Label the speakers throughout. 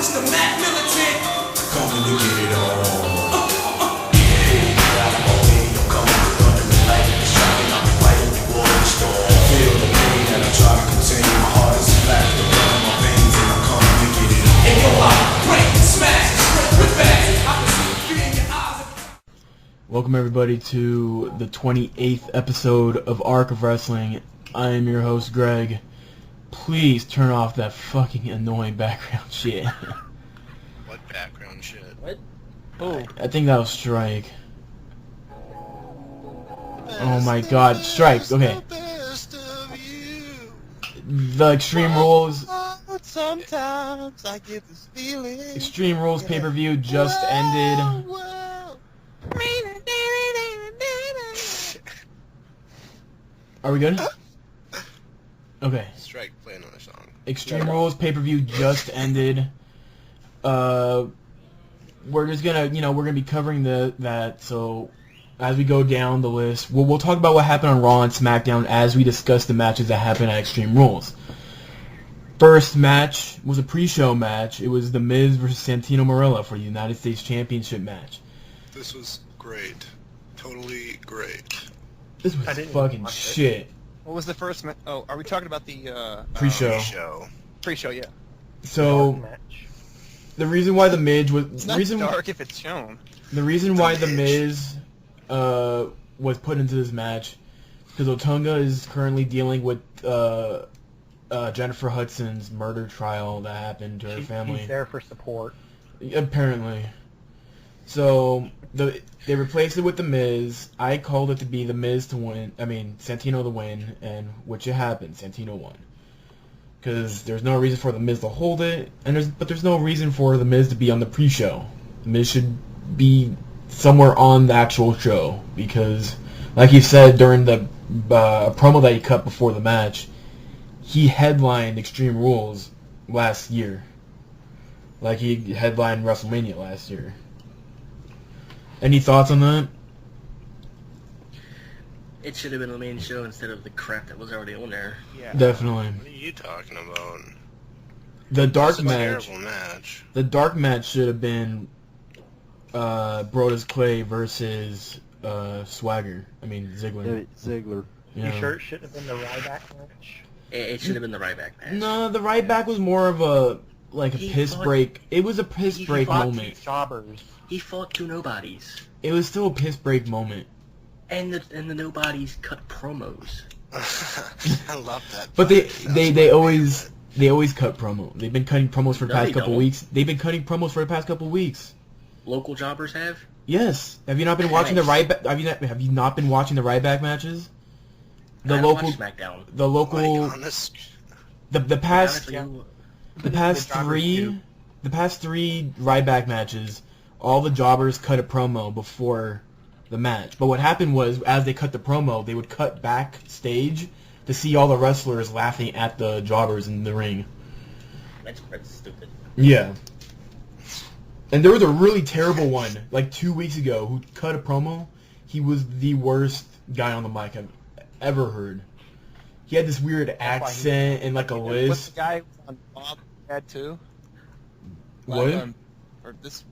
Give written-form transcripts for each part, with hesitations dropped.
Speaker 1: Mr. Mac Militant.
Speaker 2: Coming to get it on. Feel the pain that I try to contain. My heart is black, the blood in my veins, and I'm coming to get it on.
Speaker 1: And yo, I break, smash, rip back. I can see the fear in your eyes.
Speaker 3: Welcome everybody to the 28th episode of Arc of Wrestling. I am your host, Greg. Please turn off that fucking annoying background shit.
Speaker 4: What background shit?
Speaker 5: What?
Speaker 3: Oh. I think that was Strike. Oh my god, Strike, okay. The Extreme Rules...
Speaker 4: Sometimes I get this feeling.
Speaker 3: Extreme Rules pay-per-view just ended. Are we good? Okay.
Speaker 4: Strike, play another song.
Speaker 3: Extreme Rules pay-per-view just ended. We're just gonna, we're gonna be covering that. So as we go down the list, we'll talk about what happened on Raw and SmackDown as we discuss the matches that happened at Extreme Rules. First match was a pre-show match. It was The Miz versus Santino Marella for the United States Championship match.
Speaker 4: This was great. Totally great.
Speaker 3: This was fucking shit.
Speaker 5: What was the first match? Oh, are we talking about the
Speaker 3: Pre-show.
Speaker 5: Pre-show, yeah.
Speaker 3: So the reason why the Miz was
Speaker 5: It's not dark if it's shown.
Speaker 3: The reason why the Miz was put into this match because Otunga is currently dealing with Jennifer Hudson's murder trial that happened to her family.
Speaker 6: He's there for support.
Speaker 3: Apparently. So they replaced it with the Miz. I called it to be the Miz to win. I mean Santino to win, and which it happened. Santino won. Because there's no reason for the Miz to hold it, but there's no reason for the Miz to be on the pre-show. The Miz should be somewhere on the actual show because, like he said during the promo that he cut before the match, he headlined Extreme Rules last year. Like he headlined WrestleMania last year. Any thoughts on that?
Speaker 7: It should have been the main show instead of the crap that was already on there.
Speaker 5: Yeah.
Speaker 3: Definitely.
Speaker 4: What are you talking about?
Speaker 3: The dark
Speaker 4: This is a
Speaker 3: match.
Speaker 4: terrible match.
Speaker 3: The dark match should have been Brodus Clay versus Swagger. I mean Ziggler.
Speaker 6: Ziggler.
Speaker 3: Yeah.
Speaker 6: You sure it shouldn't have been the Ryback match?
Speaker 7: It should have been the Ryback match.
Speaker 3: No, the right back was more of a piss break. It was a piss break moment.
Speaker 6: Jobbers.
Speaker 7: He fought two nobodies,
Speaker 3: It was still a piss break moment.
Speaker 7: and the nobodies cut promos.
Speaker 4: I love that.
Speaker 3: But
Speaker 4: That's
Speaker 3: they
Speaker 4: my
Speaker 3: always
Speaker 4: favorite.
Speaker 3: cut promo. They've been cutting promos for the
Speaker 7: No,
Speaker 3: past
Speaker 7: they
Speaker 3: couple
Speaker 7: don't.
Speaker 3: weeks. They've been cutting promos for the past couple weeks.
Speaker 7: Local jobbers have.
Speaker 3: Yes. Have you not been watching the Ryback? Have you not been watching the Ryback matches? The
Speaker 7: I don't
Speaker 3: local,
Speaker 7: watch SmackDown.
Speaker 3: the local,
Speaker 4: Like, honest,
Speaker 3: the past,
Speaker 7: Honestly,
Speaker 3: the past three Ryback matches, all the jobbers cut a promo before the match. But what happened was, as they cut the promo, they would cut backstage to see all the wrestlers laughing at the jobbers in the ring.
Speaker 7: that's stupid.
Speaker 3: Yeah. And there was a really terrible one, like 2 weeks ago, who cut a promo. He was the worst guy on the mic I've ever heard. He had this weird accent and like a
Speaker 5: What's
Speaker 3: lisp.
Speaker 5: the guy on Bob bad too?
Speaker 3: What?
Speaker 5: Or this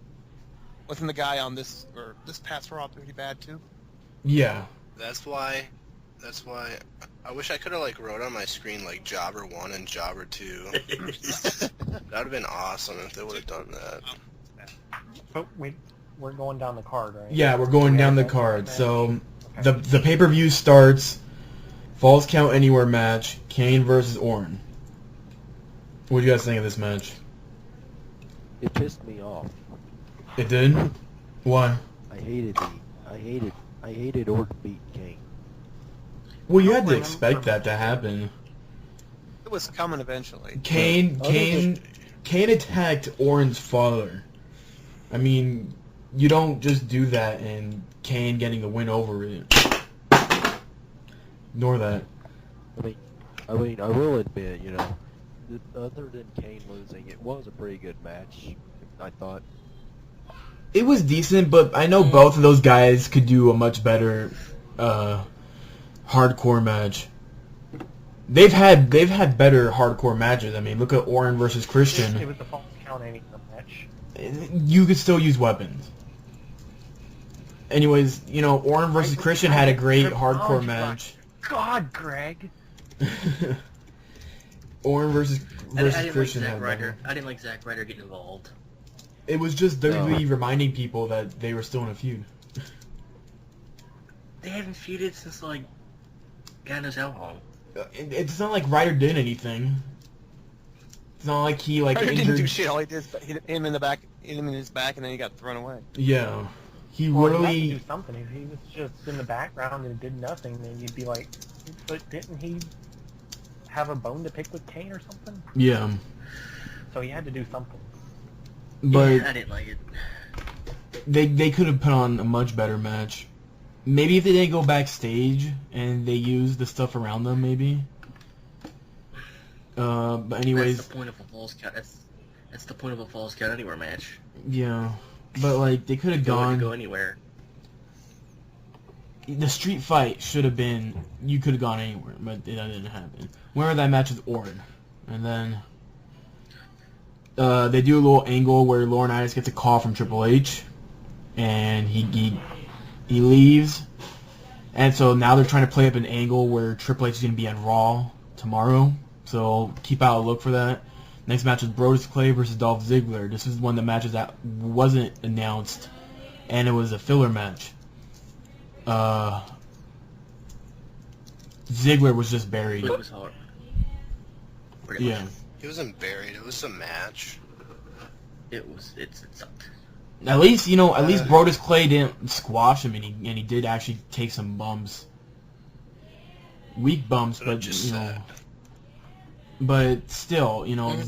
Speaker 5: wasn't the guy on this past Raw pretty bad too?
Speaker 3: Yeah.
Speaker 4: that's why I wish I could have wrote on my screen Jobber 1 and Jobber 2. That would have been awesome if they would have done that.
Speaker 6: But we're going down the card, right?
Speaker 3: Yeah, we're going down the card. So the pay-per-view starts. Falls Count Anywhere match. Kane versus Orton. What do you guys think of this match?
Speaker 8: It pissed me off.
Speaker 3: It did? Why?
Speaker 8: I hated Orton beating Kane.
Speaker 3: Well, you had to expect that to happen.
Speaker 5: It was coming eventually.
Speaker 3: Kane attacked Orton's father. I mean, you don't just do that and Kane getting the win over it. Ignore that.
Speaker 8: I mean, I will admit, other than Kane losing, it was a pretty good match. I thought.
Speaker 3: It was decent, but I know both of those guys could do a much better hardcore match. They've had better hardcore matches. I mean, look at Orton versus Christian.
Speaker 6: It was the Falls Count count any of the match.
Speaker 3: You could still use weapons. Anyways, you know, Orton versus Christian had a great hardcore match.
Speaker 6: God, Greg.
Speaker 3: Orton versus
Speaker 7: I didn't
Speaker 3: Christian
Speaker 7: like
Speaker 3: had
Speaker 7: Zack
Speaker 3: a
Speaker 7: Ryder. I didn't like Zack Ryder getting involved.
Speaker 3: It was just WWE reminding people that they were still in a feud.
Speaker 7: They haven't feuded since like God knows how long.
Speaker 3: It's not like Ryder did anything. It's not like he like
Speaker 5: Ryder
Speaker 3: injured.
Speaker 5: didn't do shit. All he did is hit him in the back, hit him in his back, and then he got thrown away.
Speaker 3: Yeah, he
Speaker 6: Well, he had to
Speaker 3: literally.
Speaker 6: do something. If he was just in the background and did nothing, then you'd be like, but didn't he have a bone to pick with Kane or something?
Speaker 3: Yeah,
Speaker 6: So he had to do something.
Speaker 3: but
Speaker 7: Yeah, I didn't like it.
Speaker 3: they could have put on a much better match. Maybe if they didn't go backstage and they used the stuff around them, maybe. But anyways,
Speaker 7: That's the point of a falls count. That's the point of a falls count anywhere match.
Speaker 3: yeah. But like they could have
Speaker 7: Go
Speaker 3: gone.
Speaker 7: anywhere.
Speaker 3: The street fight should have been. You could have gone anywhere, but that didn't happen. Where that match is Orton, and then they do a little angle where Laurinaitis gets a call from Triple H, and he leaves, and so now they're trying to play up an angle where Triple H is going to be on Raw tomorrow. So keep out a look for that. Next match is Brodus Clay versus Dolph Ziggler. This is one of the matches that wasn't announced, and it was a filler match. Ziggler was just buried.
Speaker 7: It was hard. Pretty
Speaker 3: Yeah.
Speaker 7: much.
Speaker 4: He wasn't buried. It was a match.
Speaker 7: It sucked.
Speaker 3: At least Brodus Clay didn't squash him, and he did actually take some bumps. Weak bumps,
Speaker 4: But I'm
Speaker 3: but
Speaker 4: just
Speaker 3: you know.
Speaker 4: sad.
Speaker 3: But still, you know,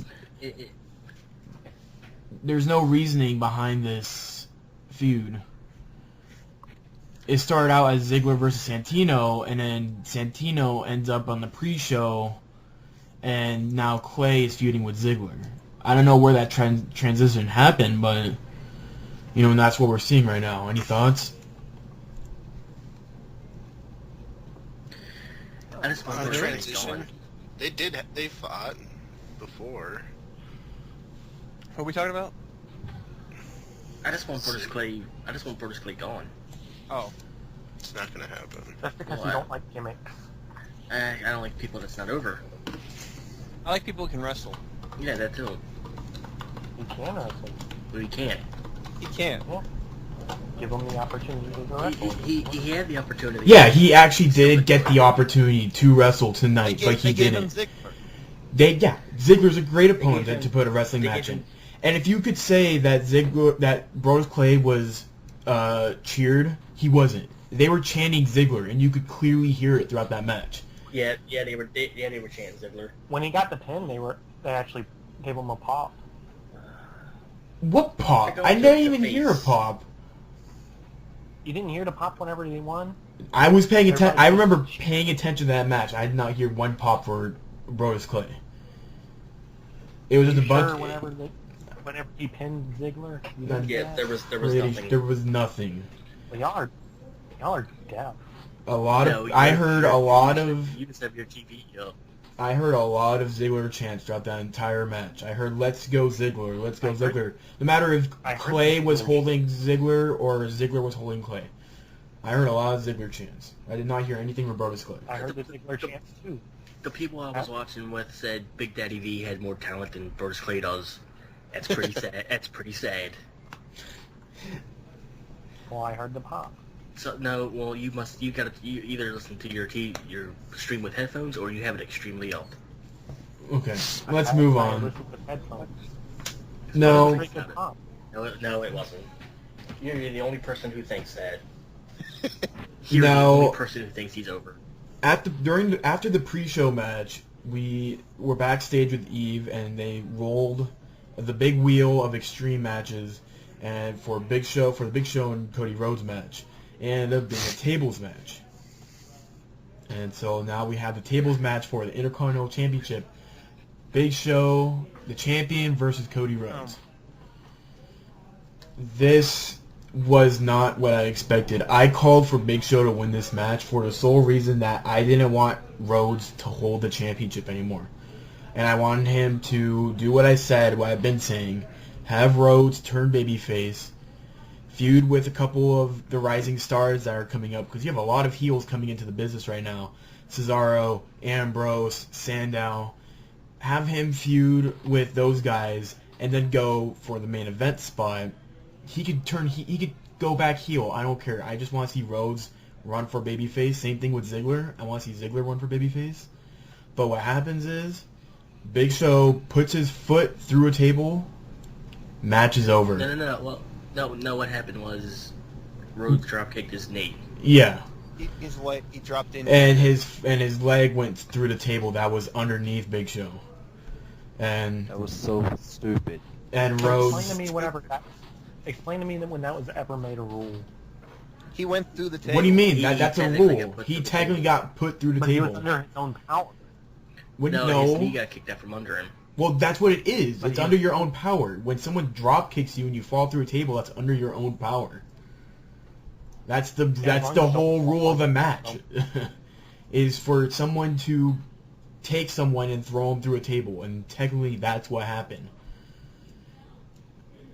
Speaker 3: there's no reasoning behind this feud. It started out as Ziggler versus Santino, and then Santino ends up on the pre-show, and now Clay is feuding with Ziggler. I don't know where that transition happened, but you know, and that's what we're seeing right now. Any thoughts?
Speaker 7: I just want
Speaker 4: On the
Speaker 7: to
Speaker 4: transition, they fought before.
Speaker 5: What are we talking about?
Speaker 7: I just want Brodus Clay gone.
Speaker 5: Oh,
Speaker 4: It's not gonna happen.
Speaker 6: That's because
Speaker 7: Wow.
Speaker 6: you don't like gimmicks.
Speaker 7: I don't like people that's not over.
Speaker 5: I like people who can wrestle.
Speaker 7: Yeah, that too.
Speaker 6: You can wrestle.
Speaker 7: But he can't.
Speaker 5: He can't.
Speaker 6: Give them the opportunity to wrestle.
Speaker 7: He had the opportunity.
Speaker 3: Yeah, he actually did get the opportunity to wrestle tonight, but he
Speaker 5: They gave him
Speaker 3: didn't.
Speaker 5: Ziggler.
Speaker 3: Ziggler's a great opponent
Speaker 7: gave him-
Speaker 3: to put a wrestling
Speaker 7: they
Speaker 3: match
Speaker 7: gave
Speaker 3: in.
Speaker 7: him-
Speaker 3: And if you could say that Brodus Clay was cheered, he wasn't. They were chanting Ziggler, and you could clearly hear it throughout that match.
Speaker 7: Yeah, they were chanting Ziggler.
Speaker 6: When he got the pin, they actually gave him a pop.
Speaker 3: What pop?
Speaker 7: They're
Speaker 3: I
Speaker 7: going
Speaker 3: didn't
Speaker 7: to
Speaker 3: even
Speaker 7: the
Speaker 3: hear a
Speaker 7: face.
Speaker 3: pop.
Speaker 6: You didn't hear the pop whenever he won?
Speaker 3: I was paying attention. I
Speaker 6: Everybody-
Speaker 3: remember paying attention to that match. I did not hear one pop for Brodus Clay. It was just a
Speaker 6: Sure,
Speaker 3: bunch.
Speaker 6: whenever he pinned Ziggler? You didn't
Speaker 7: Yeah,
Speaker 6: hear
Speaker 7: there
Speaker 6: that?
Speaker 7: was nothing.
Speaker 3: There was nothing.
Speaker 6: Well, y'all are deaf.
Speaker 3: A lot
Speaker 7: No,
Speaker 3: of. I
Speaker 7: you-
Speaker 3: heard
Speaker 7: you-
Speaker 3: a lot
Speaker 7: you
Speaker 3: of.
Speaker 7: just- You just have your TV up.
Speaker 3: I heard a lot of Ziggler chants throughout that entire match. I heard "Let's go Ziggler, let's go Ziggler." No matter if
Speaker 6: I heard
Speaker 3: Clay was
Speaker 6: Ziggler.
Speaker 3: holding Ziggler or Ziggler was holding Clay. I heard a lot of Ziggler chants. I did not hear anything from Brodus Clay.
Speaker 6: I heard the Ziggler chants too.
Speaker 7: The people I was watching with said Big Daddy V had more talent than Brodus Clay does. That's pretty sad. That's pretty sad.
Speaker 6: Well, I heard the pop.
Speaker 7: So no, well you either listen to your stream with headphones or you have it extremely up.
Speaker 3: Okay, let's move
Speaker 6: I
Speaker 3: on.
Speaker 6: listened with headphones.
Speaker 3: No,
Speaker 6: Pretty good pop.
Speaker 7: No, it wasn't. You're the only person who thinks that.
Speaker 3: No.
Speaker 7: You're the only person who thinks he's over.
Speaker 3: after the pre-show match, we were backstage with Eve, and they rolled the big wheel of Extreme matches, and for the Big Show and Cody Rhodes match, it ended up being a tables match. And so now we have the tables match for the Intercontinental Championship. Big Show, the champion, versus Cody Rhodes. This was not what I expected. I called for Big Show to win this match for the sole reason that I didn't want Rhodes to hold the championship anymore. And I wanted him to do what I said, what I've been saying, have Rhodes turn babyface, feud with a couple of the rising stars that are coming up, because you have a lot of heels coming into the business right now. Cesaro, Ambrose, Sandow. Have him feud with those guys, and then go for the main event spot. He could go back heel. I don't care. I just want to see Rhodes run for babyface. Same thing with Ziggler. I want to see Ziggler run for babyface. But what happens is, Big Show puts his foot through a table. Match is over.
Speaker 7: No. Well, no. What happened was Rhodes dropkicked his knee.
Speaker 3: Yeah.
Speaker 5: His leg, he dropped in.
Speaker 3: And his leg went through the table that was underneath Big Show. And
Speaker 8: That was so stupid.
Speaker 3: and
Speaker 6: Explain
Speaker 3: Rhodes.
Speaker 6: to me explain to me that when that was ever made a rule.
Speaker 5: He went through the table.
Speaker 3: What do you mean?
Speaker 7: He
Speaker 3: That's a
Speaker 7: technically got
Speaker 3: rule.
Speaker 7: put
Speaker 3: He
Speaker 7: through the
Speaker 3: technically
Speaker 7: table.
Speaker 3: got put through the
Speaker 6: But he was
Speaker 3: table.
Speaker 6: under his own power.
Speaker 7: No, his knee got kicked out from under him.
Speaker 3: Well, that's what it is.
Speaker 6: But
Speaker 3: It's
Speaker 6: he-
Speaker 3: under your own power. When someone drop kicks you and you fall through a table, that's under your own power. That's the
Speaker 6: as long as
Speaker 3: whole
Speaker 6: don't
Speaker 3: rule
Speaker 6: fall
Speaker 3: of the
Speaker 6: off.
Speaker 3: match, is for someone to take someone and throw them through a table, and technically that's what happened.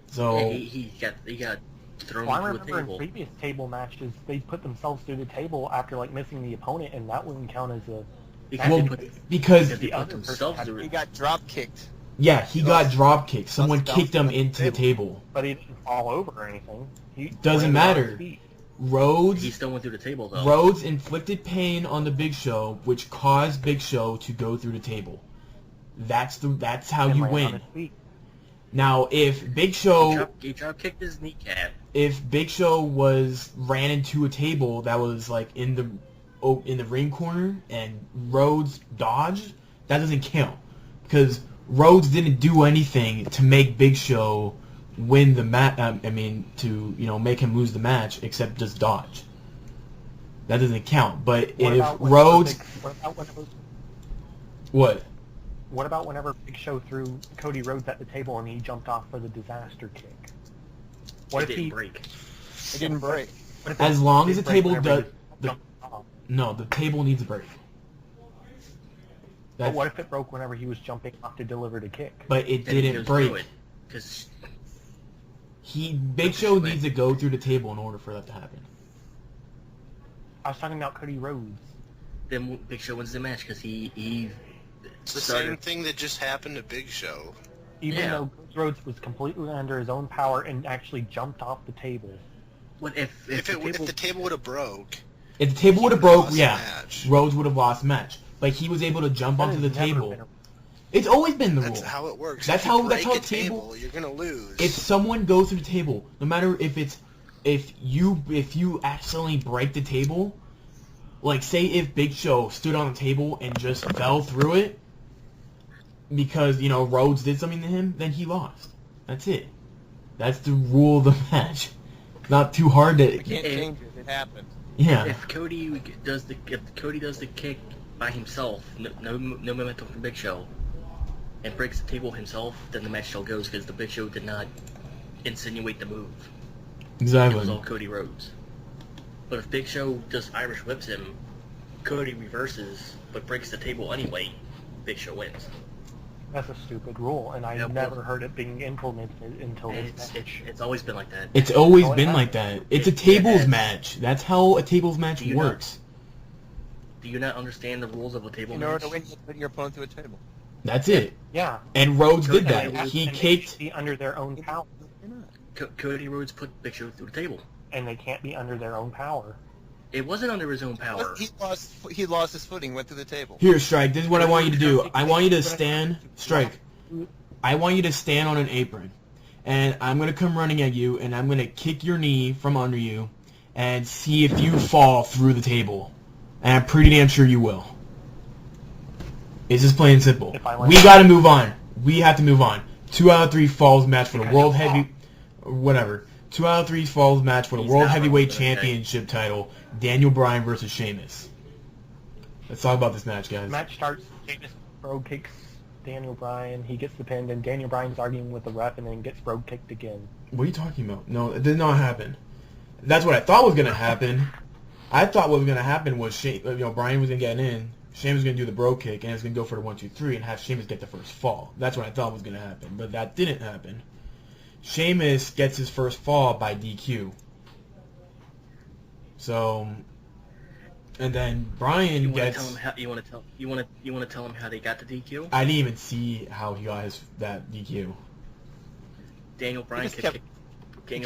Speaker 3: So
Speaker 7: Yeah, he got thrown
Speaker 6: Well, I
Speaker 7: through a
Speaker 6: remember in
Speaker 7: table.
Speaker 6: previous table matches, they put themselves through the table after like missing the opponent, and that wouldn't count as a.
Speaker 7: Because
Speaker 3: Well,
Speaker 7: they put,
Speaker 3: because
Speaker 7: they
Speaker 6: the
Speaker 7: put
Speaker 6: other
Speaker 7: themselves
Speaker 6: person
Speaker 7: through
Speaker 5: He
Speaker 7: it.
Speaker 5: got drop kicked.
Speaker 3: yeah, he got drop kicked. Someone
Speaker 5: Bounced
Speaker 3: kicked him
Speaker 5: off the
Speaker 3: into the table.
Speaker 6: But he didn't fall over or anything. He
Speaker 3: Doesn't
Speaker 6: landed on
Speaker 3: matter.
Speaker 6: his feet.
Speaker 3: Rhodes
Speaker 7: He still went through the table though.
Speaker 3: Rhodes inflicted pain on the Big Show, which caused Big Show to go through the table. That's how
Speaker 6: And
Speaker 3: you
Speaker 6: landed on
Speaker 3: win.
Speaker 6: his feet.
Speaker 3: Now, if Big Show
Speaker 7: He drop kicked his kneecap.
Speaker 3: if Big Show ran into a table that was like in the ring corner and Rhodes dodged, that doesn't count because Rhodes didn't do anything to make Big Show win the match. To make him lose the match, except just dodge. That doesn't count. But
Speaker 6: What
Speaker 3: if
Speaker 6: about when-
Speaker 3: Rhodes,
Speaker 6: what
Speaker 3: what?
Speaker 6: about whenever Big Show threw Cody Rhodes at the table and he jumped off for the disaster kick? What
Speaker 7: It
Speaker 6: if
Speaker 7: didn't
Speaker 6: he?
Speaker 7: break.
Speaker 5: It didn't break.
Speaker 6: What if
Speaker 3: As
Speaker 6: it
Speaker 3: long
Speaker 6: did
Speaker 3: as the
Speaker 6: break
Speaker 3: table
Speaker 6: whenever
Speaker 3: does,
Speaker 6: he jumped off?
Speaker 3: no, the table needs a break.
Speaker 6: But
Speaker 3: That's,
Speaker 6: what if it broke whenever he was jumping off to deliver the kick?
Speaker 3: but it
Speaker 7: Then he
Speaker 3: didn't
Speaker 7: goes through
Speaker 3: break.
Speaker 7: it. Because
Speaker 3: Big Show needs to go through the table in order for that to happen.
Speaker 6: I was talking about Cody Rhodes.
Speaker 7: then Big Show wins the match because he
Speaker 4: It's the
Speaker 7: started.
Speaker 4: same thing that just happened to Big Show.
Speaker 6: Even
Speaker 7: Yeah.
Speaker 6: though Rhodes was completely under his own power and actually jumped off the table.
Speaker 7: What if
Speaker 4: If
Speaker 7: the table?
Speaker 4: the table would have broke,
Speaker 3: If the table would have
Speaker 4: He would've
Speaker 3: broke,
Speaker 4: lost the
Speaker 3: yeah,
Speaker 4: match.
Speaker 3: Rhodes would have lost the match. But he was able to jump
Speaker 6: That
Speaker 3: onto
Speaker 6: has
Speaker 3: the
Speaker 6: never
Speaker 3: table.
Speaker 6: been a-
Speaker 3: It's always been the
Speaker 4: that's
Speaker 3: rule.
Speaker 4: how it works.
Speaker 3: That's
Speaker 4: If you
Speaker 3: how-
Speaker 4: break
Speaker 3: that's how
Speaker 4: a
Speaker 3: a table-
Speaker 4: you're gonna lose.
Speaker 3: If someone goes through the table, no matter if you accidentally break the table, like say if Big Show stood on the table and just fell through it because Rhodes did something to him, then he lost. That's it. That's the rule of the match. Not too hard to.
Speaker 5: We can't change it. It happened.
Speaker 3: Yeah.
Speaker 7: If Cody does the kick by himself, no momentum from Big Show, and breaks the table himself, then the match still goes because the Big Show did not insinuate the move. It was
Speaker 3: Exactly.
Speaker 7: all Cody Rhodes. But if Big Show just Irish whips him, Cody reverses but breaks the table anyway, Big Show wins.
Speaker 6: That's a stupid rule, and I
Speaker 7: Yep.
Speaker 6: never heard it being implemented until
Speaker 7: And
Speaker 6: this match.
Speaker 7: it's always been like that.
Speaker 3: It's always
Speaker 6: Oh, it
Speaker 3: been
Speaker 6: has.
Speaker 3: like that. It's a
Speaker 7: It
Speaker 3: tables
Speaker 7: has.
Speaker 3: match. That's how a tables match
Speaker 7: Do you not-
Speaker 3: works.
Speaker 7: Do you not understand the rules of a table
Speaker 5: In
Speaker 7: match?
Speaker 5: order to win, you put your opponent through a table.
Speaker 3: That's it.
Speaker 6: Yeah.
Speaker 3: And Rhodes did
Speaker 6: And
Speaker 3: that.
Speaker 6: they have-
Speaker 3: He
Speaker 6: and they
Speaker 3: kicked.
Speaker 6: can't be under their own power,
Speaker 5: You're not.
Speaker 7: Cody Rhodes put Big Show through the table.
Speaker 6: and they can't be under their own power.
Speaker 7: It wasn't under his own power.
Speaker 5: He lost his footing, went through the table.
Speaker 3: Here, Strike. This is what I want you to do. I want you to stand. Strike. I want you to stand on an apron, and I'm gonna come running at you, and I'm gonna kick your knee from under you, and see if you fall through the table. And I'm pretty damn sure you will. It's just plain and simple.
Speaker 6: If I land-
Speaker 3: We gotta move on. We have to move on. 2 out of 3 falls match for the
Speaker 6: Because
Speaker 3: world
Speaker 6: you'll
Speaker 3: heavy, whatever. 2 out of 3 falls match for the
Speaker 7: He's
Speaker 3: world
Speaker 7: not
Speaker 3: heavyweight
Speaker 7: wrong, but okay.
Speaker 3: championship title. Daniel Bryan versus Sheamus. Let's talk about this match, guys.
Speaker 6: Match starts. Sheamus road kicks Daniel Bryan. He gets the pin, and Daniel Bryan's arguing with the ref, and then gets road kicked again.
Speaker 3: What are you talking about? No, it did not happen. That's what I thought was gonna happen. I thought what was gonna happen was Bryan was gonna get in, Sheamus was gonna do the bro kick, and it's gonna go for the 1, 2, 3, and have Sheamus get the first fall. That's what I thought was gonna happen, but that didn't happen. Sheamus gets his first fall by DQ. So, and then Bryan
Speaker 7: You want to
Speaker 3: gets.
Speaker 7: tell him how you want to tell him how they got the DQ?
Speaker 3: I didn't even see how he got that DQ.
Speaker 7: Daniel Bryan
Speaker 5: just
Speaker 7: kept
Speaker 5: hitting
Speaker 7: picking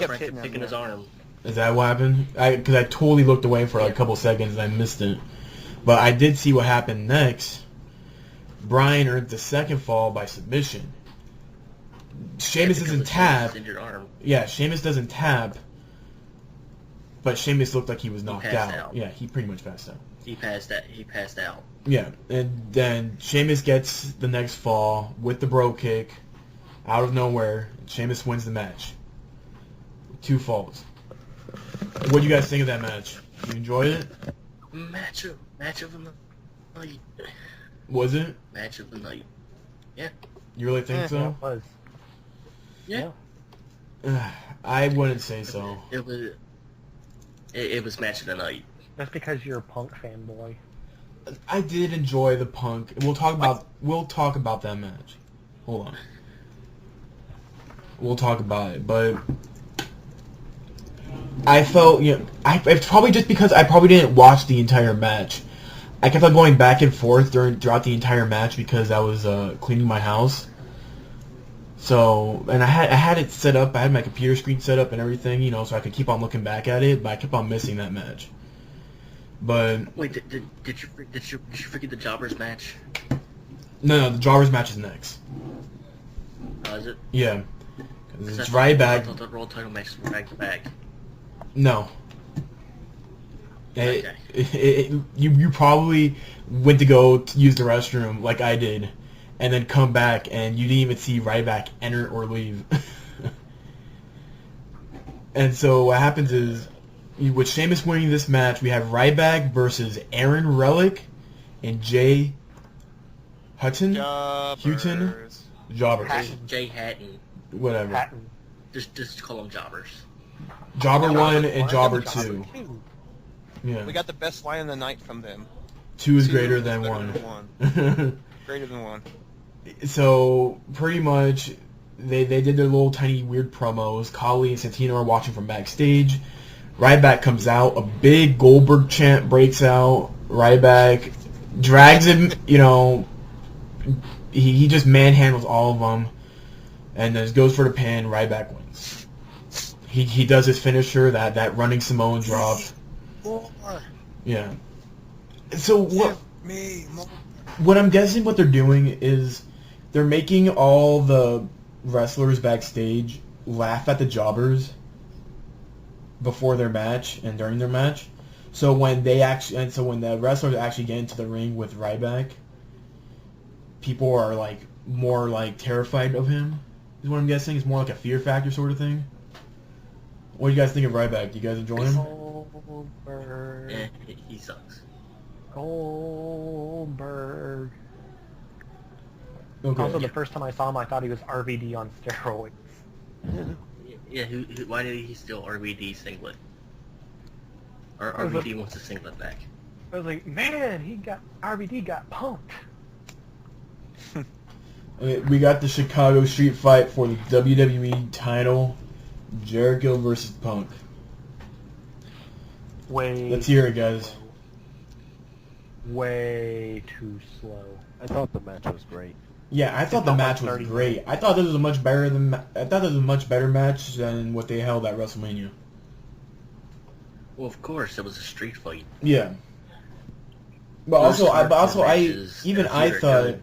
Speaker 5: him,
Speaker 7: his
Speaker 5: yeah.
Speaker 7: arm.
Speaker 3: Is that what happened? Because I totally looked away for like a couple seconds and I missed it. But I did see what happened next. Bryan earned the second fall by submission. Sheamus
Speaker 7: Because
Speaker 3: doesn't
Speaker 7: of
Speaker 3: tap.
Speaker 7: Sheamus' injured arm.
Speaker 3: Yeah, Sheamus doesn't tap. But Sheamus looked like he was knocked
Speaker 7: passed
Speaker 3: out.
Speaker 7: out.
Speaker 3: Yeah, he pretty much passed out.
Speaker 7: He passed out.
Speaker 3: Yeah, and then Sheamus gets the next fall with the bro kick out of nowhere. Sheamus wins the match. 2 falls. What do you guys think of that match? You enjoyed it?
Speaker 7: Match of the night.
Speaker 3: Was it?
Speaker 7: Match of the night.
Speaker 3: You really think
Speaker 6: Yeah,
Speaker 3: so?
Speaker 6: it was.
Speaker 7: Yeah.
Speaker 3: I wouldn't say so.
Speaker 7: It was. It was match of the night.
Speaker 6: That's because you're a Punk fanboy.
Speaker 3: I did enjoy the Punk. We'll talk about that match. Hold on. We'll talk about it, but I felt, it's probably just because I probably didn't watch the entire match. I kept on going back and forth throughout the entire match because I was cleaning my house. So, and I had it set up. I had my computer screen set up and everything, so I could keep on looking back at it. But I kept on missing that match. But
Speaker 7: Wait, did you forget the Jobbers match?
Speaker 3: no, the Jobbers match is next.
Speaker 7: Oh, is it?
Speaker 3: Yeah, 'cause
Speaker 7: 'Cause
Speaker 3: it's
Speaker 7: I
Speaker 3: Ryback.
Speaker 7: thought the World Title matches were back to back.
Speaker 3: No.
Speaker 7: Okay.
Speaker 3: You probably went to go to use the restroom like I did, and then come back and you didn't even see Ryback enter or leave. And so what happens is, with Sheamus winning this match, we have Ryback versus Aaron Relic and Jay Hutton? Houghton? Jobbers.
Speaker 7: Jay Hatton.
Speaker 3: Whatever.
Speaker 6: Patton.
Speaker 7: Just call them Jobbers.
Speaker 3: Jobber 1 and
Speaker 6: One,
Speaker 3: Jobber
Speaker 6: Jobber
Speaker 3: 2.
Speaker 6: two.
Speaker 3: Yeah.
Speaker 5: We got the best line of the night from them.
Speaker 3: 2 is
Speaker 5: Two
Speaker 3: greater
Speaker 5: is
Speaker 3: than
Speaker 5: better
Speaker 3: 1.
Speaker 5: than one. Greater than one.
Speaker 3: So pretty much they did their little tiny weird promos. Khali and Santino are watching from backstage. Ryback comes out. A big Goldberg chant breaks out. Ryback drags him, he just manhandles all of them and then goes for the pin. Ryback wins. He does his finisher, that running Samoan drop. Yeah. So what I'm guessing what they're doing is they're making all the wrestlers backstage laugh at the jobbers before their match and during their match. So when when the wrestlers actually get into the ring with Ryback, people are more terrified of him. Is what I'm guessing. It's more like a fear factor sort of thing. What do you guys think of Ryback? Do you guys enjoy him?
Speaker 6: Goldberg.
Speaker 7: He sucks.
Speaker 6: Goldberg.
Speaker 3: Okay.
Speaker 6: Also, the first time I saw him, I thought he was RVD on steroids.
Speaker 7: Yeah, why did he steal RVD's singlet? Or RVD wants a singlet back.
Speaker 6: I was like, man, RVD got punked.
Speaker 3: Okay, we got the Chicago Street Fight for the WWE title. Jericho versus Punk. Let's hear it, guys.
Speaker 6: Way too slow.
Speaker 8: I thought the match was great.
Speaker 3: Yeah, I thought the match was great. I thought this was a much better match than what they held at WrestleMania.
Speaker 7: Well, of course, it was a street fight.
Speaker 3: Yeah. But
Speaker 7: Most
Speaker 3: also,
Speaker 7: hardcore
Speaker 3: I
Speaker 7: matches
Speaker 3: even
Speaker 7: as
Speaker 3: I
Speaker 7: they're
Speaker 3: thought,
Speaker 7: good.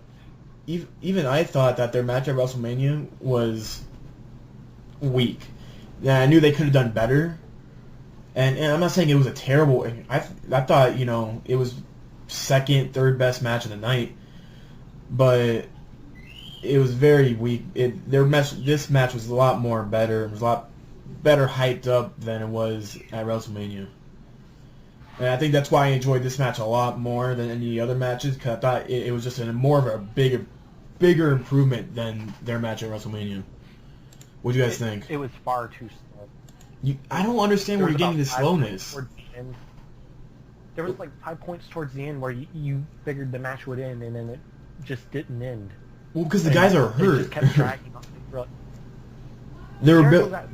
Speaker 3: even I thought that their match at WrestleMania was weak. Yeah, I knew they could have done better. And I'm not saying it was a terrible. I thought it was second, third best match of the night, but it was very weak. This match was a lot more better. It was a lot better hyped up than it was at WrestleMania. And I think that's why I enjoyed this match a lot more than any other matches, because I thought it was just more of a bigger improvement than their match at WrestleMania. What do you guys think?
Speaker 6: It was far too slow.
Speaker 3: I don't understand where you're getting this slowness.
Speaker 6: There was 5 points towards the end where you figured the match would end, and then it just didn't end.
Speaker 3: Well, because the guys are
Speaker 6: They
Speaker 3: hurt.
Speaker 6: just kept dragging on.
Speaker 3: They were
Speaker 6: Jericho
Speaker 3: built.
Speaker 6: got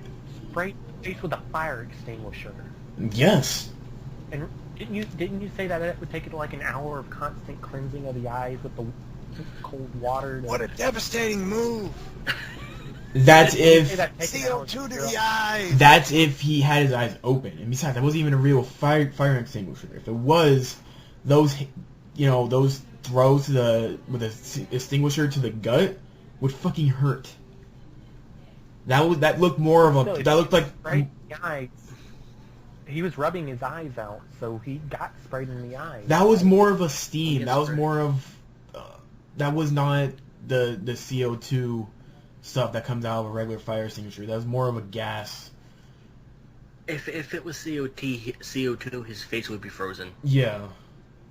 Speaker 6: sprayed face with a fire extinguisher.
Speaker 3: Yes.
Speaker 6: And didn't you say that it would take it like an hour of constant cleansing of the eyes with the cold water?
Speaker 5: What a devastating move!
Speaker 3: That's
Speaker 6: Didn't you
Speaker 3: if.
Speaker 6: say that takes an hour
Speaker 5: CO2 to
Speaker 6: clear
Speaker 5: the
Speaker 6: off?
Speaker 5: eyes!
Speaker 3: That's if he had his eyes open. And besides, that wasn't even a real fire extinguisher. If it was, those throws to with a extinguisher to the gut would fucking hurt. That looked more of a.
Speaker 6: No,
Speaker 3: That looked like.
Speaker 6: Right, the eyes. He was rubbing his eyes out, so he got sprayed in the eyes.
Speaker 3: That was more of a steam.
Speaker 7: Yes,
Speaker 3: That was
Speaker 7: sir.
Speaker 3: more of. That was not the CO2 stuff that comes out of a regular fire extinguisher. That was more of a gas.
Speaker 7: If it was CO2, his face would be frozen.
Speaker 3: Yeah.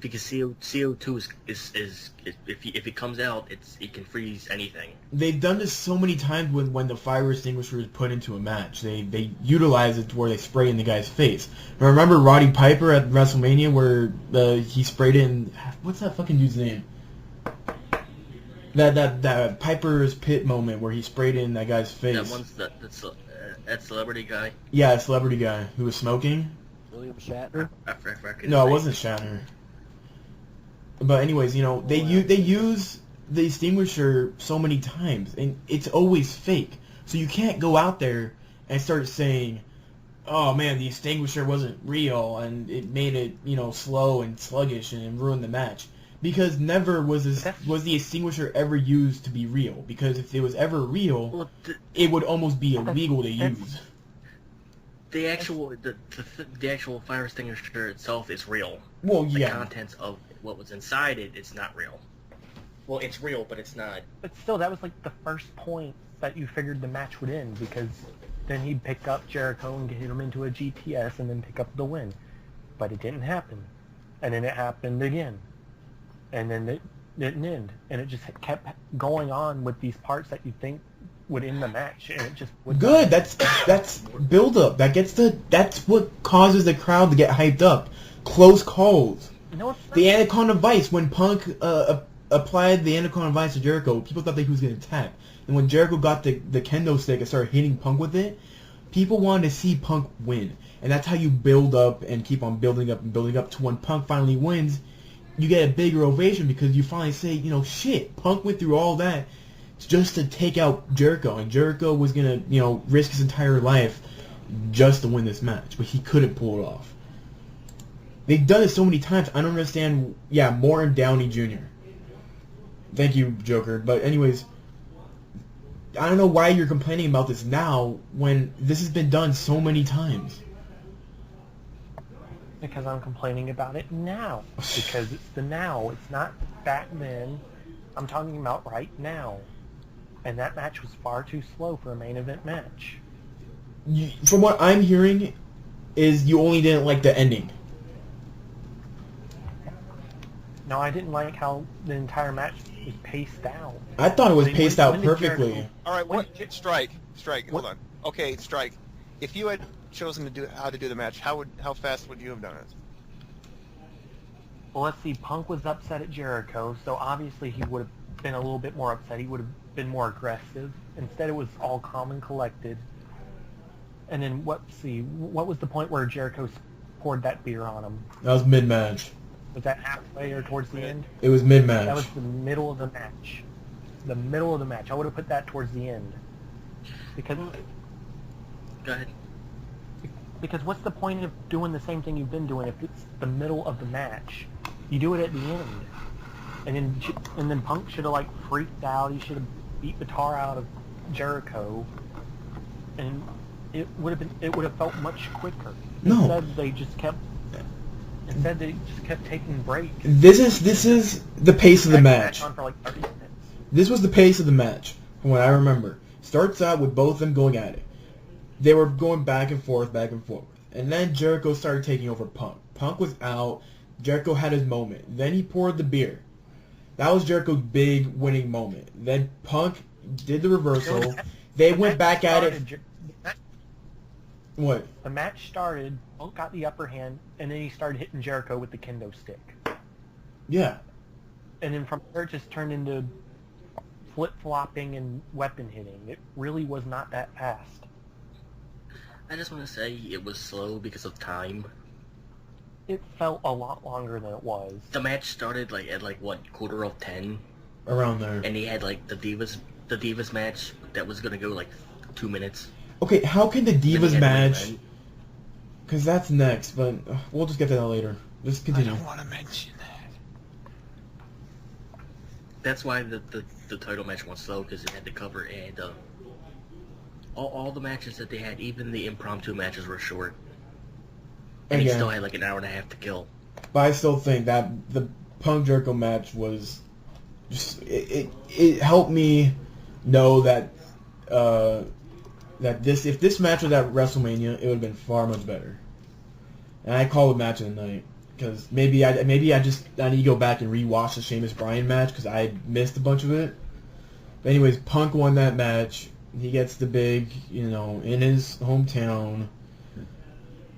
Speaker 7: Because CO2 is if it comes out, it can freeze anything.
Speaker 3: They've done this so many times when the fire extinguisher is put into a match. They utilize it to where they spray in the guy's face. Now, remember Roddy Piper at WrestleMania where he sprayed in... What's that fucking dude's name? That Piper's Pit moment where he sprayed in that guy's face.
Speaker 7: That one's that celebrity guy.
Speaker 3: Yeah, a celebrity guy who was smoking.
Speaker 8: William Shatner.
Speaker 7: I forgot his
Speaker 3: No, it
Speaker 7: name.
Speaker 3: wasn't Shatner. But anyways, they use the extinguisher so many times, and it's always fake. So you can't go out there and start saying, "Oh man, the extinguisher wasn't real, and it made it slow and sluggish and ruined the match." Because never was the extinguisher ever used to be real. Because if it was ever real,
Speaker 7: Well,
Speaker 3: it would almost be illegal to use.
Speaker 7: the actual fire extinguisher itself is real.
Speaker 3: Well,
Speaker 7: The
Speaker 3: yeah.
Speaker 7: contents of what was inside it's not real. Well, it's real, but it's not.
Speaker 6: But still, that was like the first point that you figured the match would end, because then he'd pick up Jericho and get him into a GTS and then pick up the win. But it didn't happen. And then it happened again. And then it didn't end. And it just kept going on with these parts that you think would end the match, and it just would
Speaker 3: Good.
Speaker 6: not.
Speaker 3: That's build up. That's what causes the crowd to get hyped up. Close calls.
Speaker 6: No, it's not.
Speaker 3: The Anaconda Vice, when Punk applied the Anaconda Vice to Jericho, people thought that he was going to tap. And when Jericho got the kendo stick and started hitting Punk with it, people wanted to see Punk win. And that's how you build up and keep on building up and building up to when Punk finally wins, you get a bigger ovation because you finally say, shit, Punk went through all that just to take out Jericho. And Jericho was going to, risk his entire life just to win this match. But he couldn't pull it off. They've done it so many times. I don't understand. Yeah, Morton Downey Jr. Thank you, Joker. But anyways, I don't know why you're complaining about this now when this has been done so many times.
Speaker 6: Because I'm complaining about it now. Because it's the now. It's not back then. I'm talking about right now. And that match was far too slow for a main event match.
Speaker 3: From what I'm hearing, is you only didn't like the ending.
Speaker 6: No, I didn't like how the entire match was paced out.
Speaker 3: I thought it was
Speaker 6: When-
Speaker 3: paced
Speaker 6: when
Speaker 3: out
Speaker 6: did Jericho-
Speaker 3: perfectly.
Speaker 5: All right,
Speaker 6: When
Speaker 5: what?
Speaker 6: did-
Speaker 5: Strike, hold
Speaker 6: What-
Speaker 5: on. Okay, Strike. If you had chosen to do how to do the match, how fast would you have done it?
Speaker 6: Well, let's see. Punk was upset at Jericho, so obviously he would have been a little bit more upset. He would have been more aggressive. Instead, it was all calm and collected. And then what was the point where Jericho poured that beer on him?
Speaker 3: That was mid-match.
Speaker 6: Was that halfway or towards the end?
Speaker 3: It was mid-match.
Speaker 6: That was the middle of the match. The middle of the match. I would have put that towards the end. Because
Speaker 7: Go ahead.
Speaker 6: what's the point of doing the same thing you've been doing if it's the middle of the match? You do it at the end. And then Punk should have like freaked out. He should have beat the tar out of Jericho. And it would have felt much quicker.
Speaker 3: No.
Speaker 6: Instead they just kept taking breaks.
Speaker 3: This is the pace of the match.
Speaker 6: On for like 30 minutes.
Speaker 3: This was the pace of the match, from what I remember. Starts out with both of them going at it. They were going back and forth. And then Jericho started taking over Punk. Punk was out. Jericho had his moment. Then he poured the beer. That was Jericho's big winning moment. Then Punk did the reversal. They went back at it. What?
Speaker 6: The match started, Punk got the upper hand, and then he started hitting Jericho with the kendo stick.
Speaker 3: Yeah.
Speaker 6: And then from there it just turned into flip-flopping and weapon hitting. It really was not that fast.
Speaker 7: I just want to say it was slow because of time.
Speaker 6: It felt a lot longer than it was.
Speaker 7: The match started at what, 10:15,
Speaker 3: Around there.
Speaker 7: and he had like the Divas match that was gonna go like 2 minutes.
Speaker 3: Okay, how can the
Speaker 7: Then he
Speaker 3: Divas
Speaker 7: had main
Speaker 3: match...
Speaker 7: event.
Speaker 3: Because that's next, but we'll just get to that later. Just
Speaker 5: I
Speaker 3: continue.
Speaker 5: don't want to mention that.
Speaker 7: That's why the title match went slow, because it had to cover, and all the matches that they had, even the impromptu matches, were short. And he
Speaker 3: Again.
Speaker 7: still had like an hour and a half to kill.
Speaker 3: But I still think that the Punk Jericho match was just it helped me know that if this match was at WrestleMania, it would have been far much better. And I call the match of the night because maybe I need to go back and rewatch the Sheamus Bryan match because I missed a bunch of it. But anyways, Punk won that match. He gets the big, in his hometown.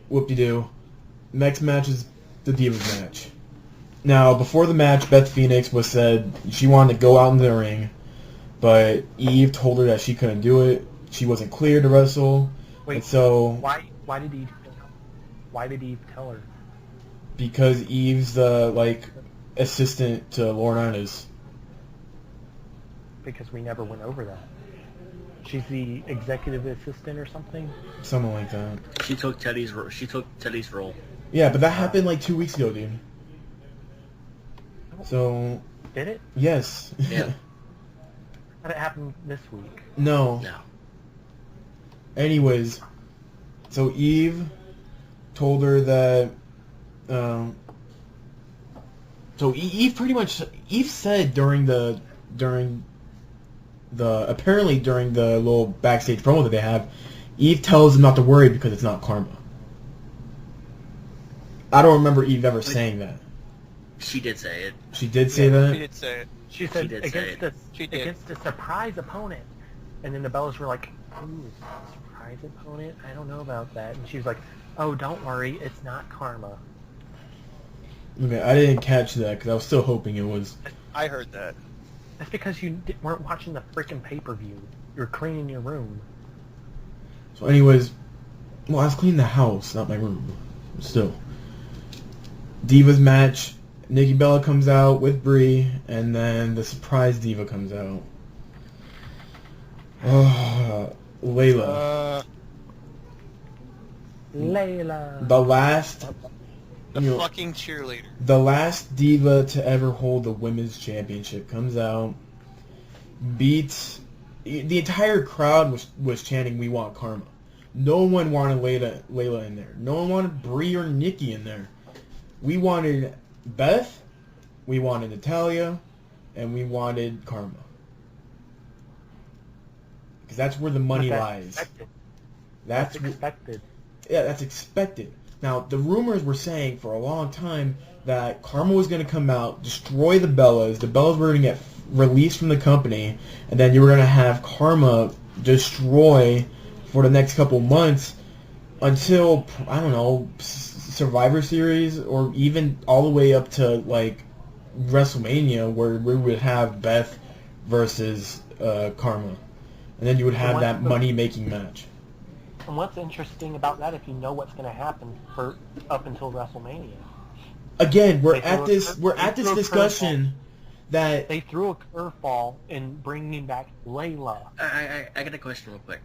Speaker 3: Whoop-de-doo. Next match is the Divas match. Now, before the match, Beth Phoenix said she wanted to go out in the ring, but Eve told her that she couldn't do it. She wasn't cleared to wrestle.
Speaker 6: Wait,
Speaker 3: and so
Speaker 6: why did Eve tell her?
Speaker 3: Because Eve's the assistant to Lauren Inez.
Speaker 6: Because we never went over that. She's the executive assistant or something?
Speaker 3: Something like that.
Speaker 7: She took Teddy's role.
Speaker 3: Yeah, but that happened 2 weeks ago, dude. So,
Speaker 6: Did it?
Speaker 3: yes.
Speaker 7: Yeah.
Speaker 6: How did it happen this week?
Speaker 3: No.
Speaker 7: No.
Speaker 3: Anyways, so Eve told her that, so Eve said during the little backstage promo that they have, Eve tells them not to worry because it's not karma. I don't remember Eve ever saying that.
Speaker 7: She did say it.
Speaker 3: She did say that?
Speaker 5: She did say it.
Speaker 6: She said
Speaker 7: did say it.
Speaker 6: against a surprise opponent. And then the Bellas were like, ooh, surprise opponent? I don't know about that. And she was like, oh, don't worry, it's not karma.
Speaker 3: Okay, I didn't catch that because I was still hoping it was.
Speaker 5: I heard that.
Speaker 6: That's because you weren't watching the freaking pay-per-view. You were cleaning your room.
Speaker 3: So anyways, I was cleaning the house, not my room. Still. Divas match. Nikki Bella comes out with Brie, and then the surprise Diva comes out. Oh, Layla.
Speaker 6: Layla.
Speaker 3: The last
Speaker 5: Fucking cheerleader.
Speaker 3: The last diva to ever hold the women's championship comes out, beats the entire crowd was chanting, "We want Karma." No one wanted Layla in there. No one wanted Brie or Nikki in there. We wanted Beth, we wanted Natalia, and we wanted Karma. Because that's where the money lies.
Speaker 6: Expected.
Speaker 3: That's
Speaker 6: expected.
Speaker 3: Yeah, that's expected. Now, the rumors were saying for a long time that Karma was going to come out, destroy the Bellas were going to get released from the company, and then you were going to have Karma destroy for the next couple months until, I don't know, Survivor Series, or even all the way up to, WrestleMania, where we would have Beth versus Karma. And then you would have that money-making match.
Speaker 6: And what's interesting about that, if you know what's going to happen for up until WrestleMania?
Speaker 3: Again, we're at this discussion that
Speaker 6: they threw a curveball in bringing back Layla.
Speaker 7: I got a question real quick.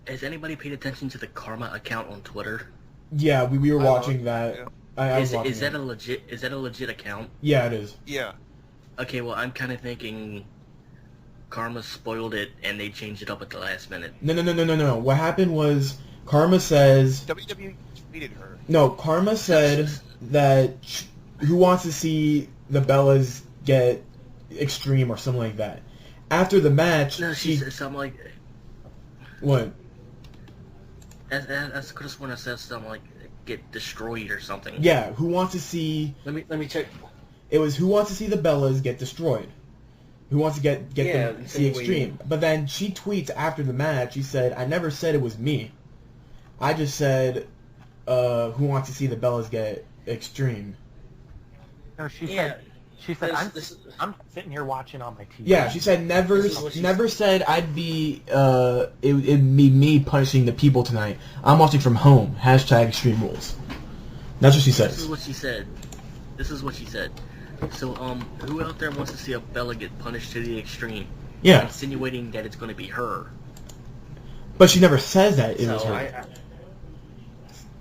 Speaker 7: Has anybody paid attention to the Karma account on Twitter?
Speaker 3: Yeah, we were watching that.
Speaker 5: Yeah.
Speaker 3: I was watching
Speaker 7: Is that a legit account?
Speaker 3: Yeah, it is.
Speaker 5: Yeah.
Speaker 7: Okay, well I'm kind of thinking Karma spoiled it and they changed it up at the last minute.
Speaker 3: No. What happened was Karma says
Speaker 5: WWE tweeted her.
Speaker 3: no. Karma said that who wants to see the Bellas get Extreme or something like that. After the match,
Speaker 7: No, she said something like.
Speaker 3: What?
Speaker 7: That's just when I said something like get destroyed or something.
Speaker 3: Yeah, who wants to see?
Speaker 7: Let me check.
Speaker 3: It was who wants to see the Bellas get destroyed. Who wants to get them see Extreme? But then she tweets after the match. She said, "I never said it was me. I just said, who wants to see the Bellas get Extreme?"
Speaker 6: No, she She said,
Speaker 7: This-
Speaker 6: I'm sitting here watching on my TV.
Speaker 3: Yeah, she said never
Speaker 7: This is what she
Speaker 3: never said I'd be it'd be me punishing the people tonight. I'm watching from home. Hashtag Extreme Rules. That's what she
Speaker 7: This is
Speaker 3: says.
Speaker 7: what she said. This is what she said. So, who out there wants to see a Bella get punished to the extreme?
Speaker 3: Yeah,
Speaker 7: Insinuating that it's going to be her.
Speaker 3: but she never says that it
Speaker 7: So
Speaker 3: was her.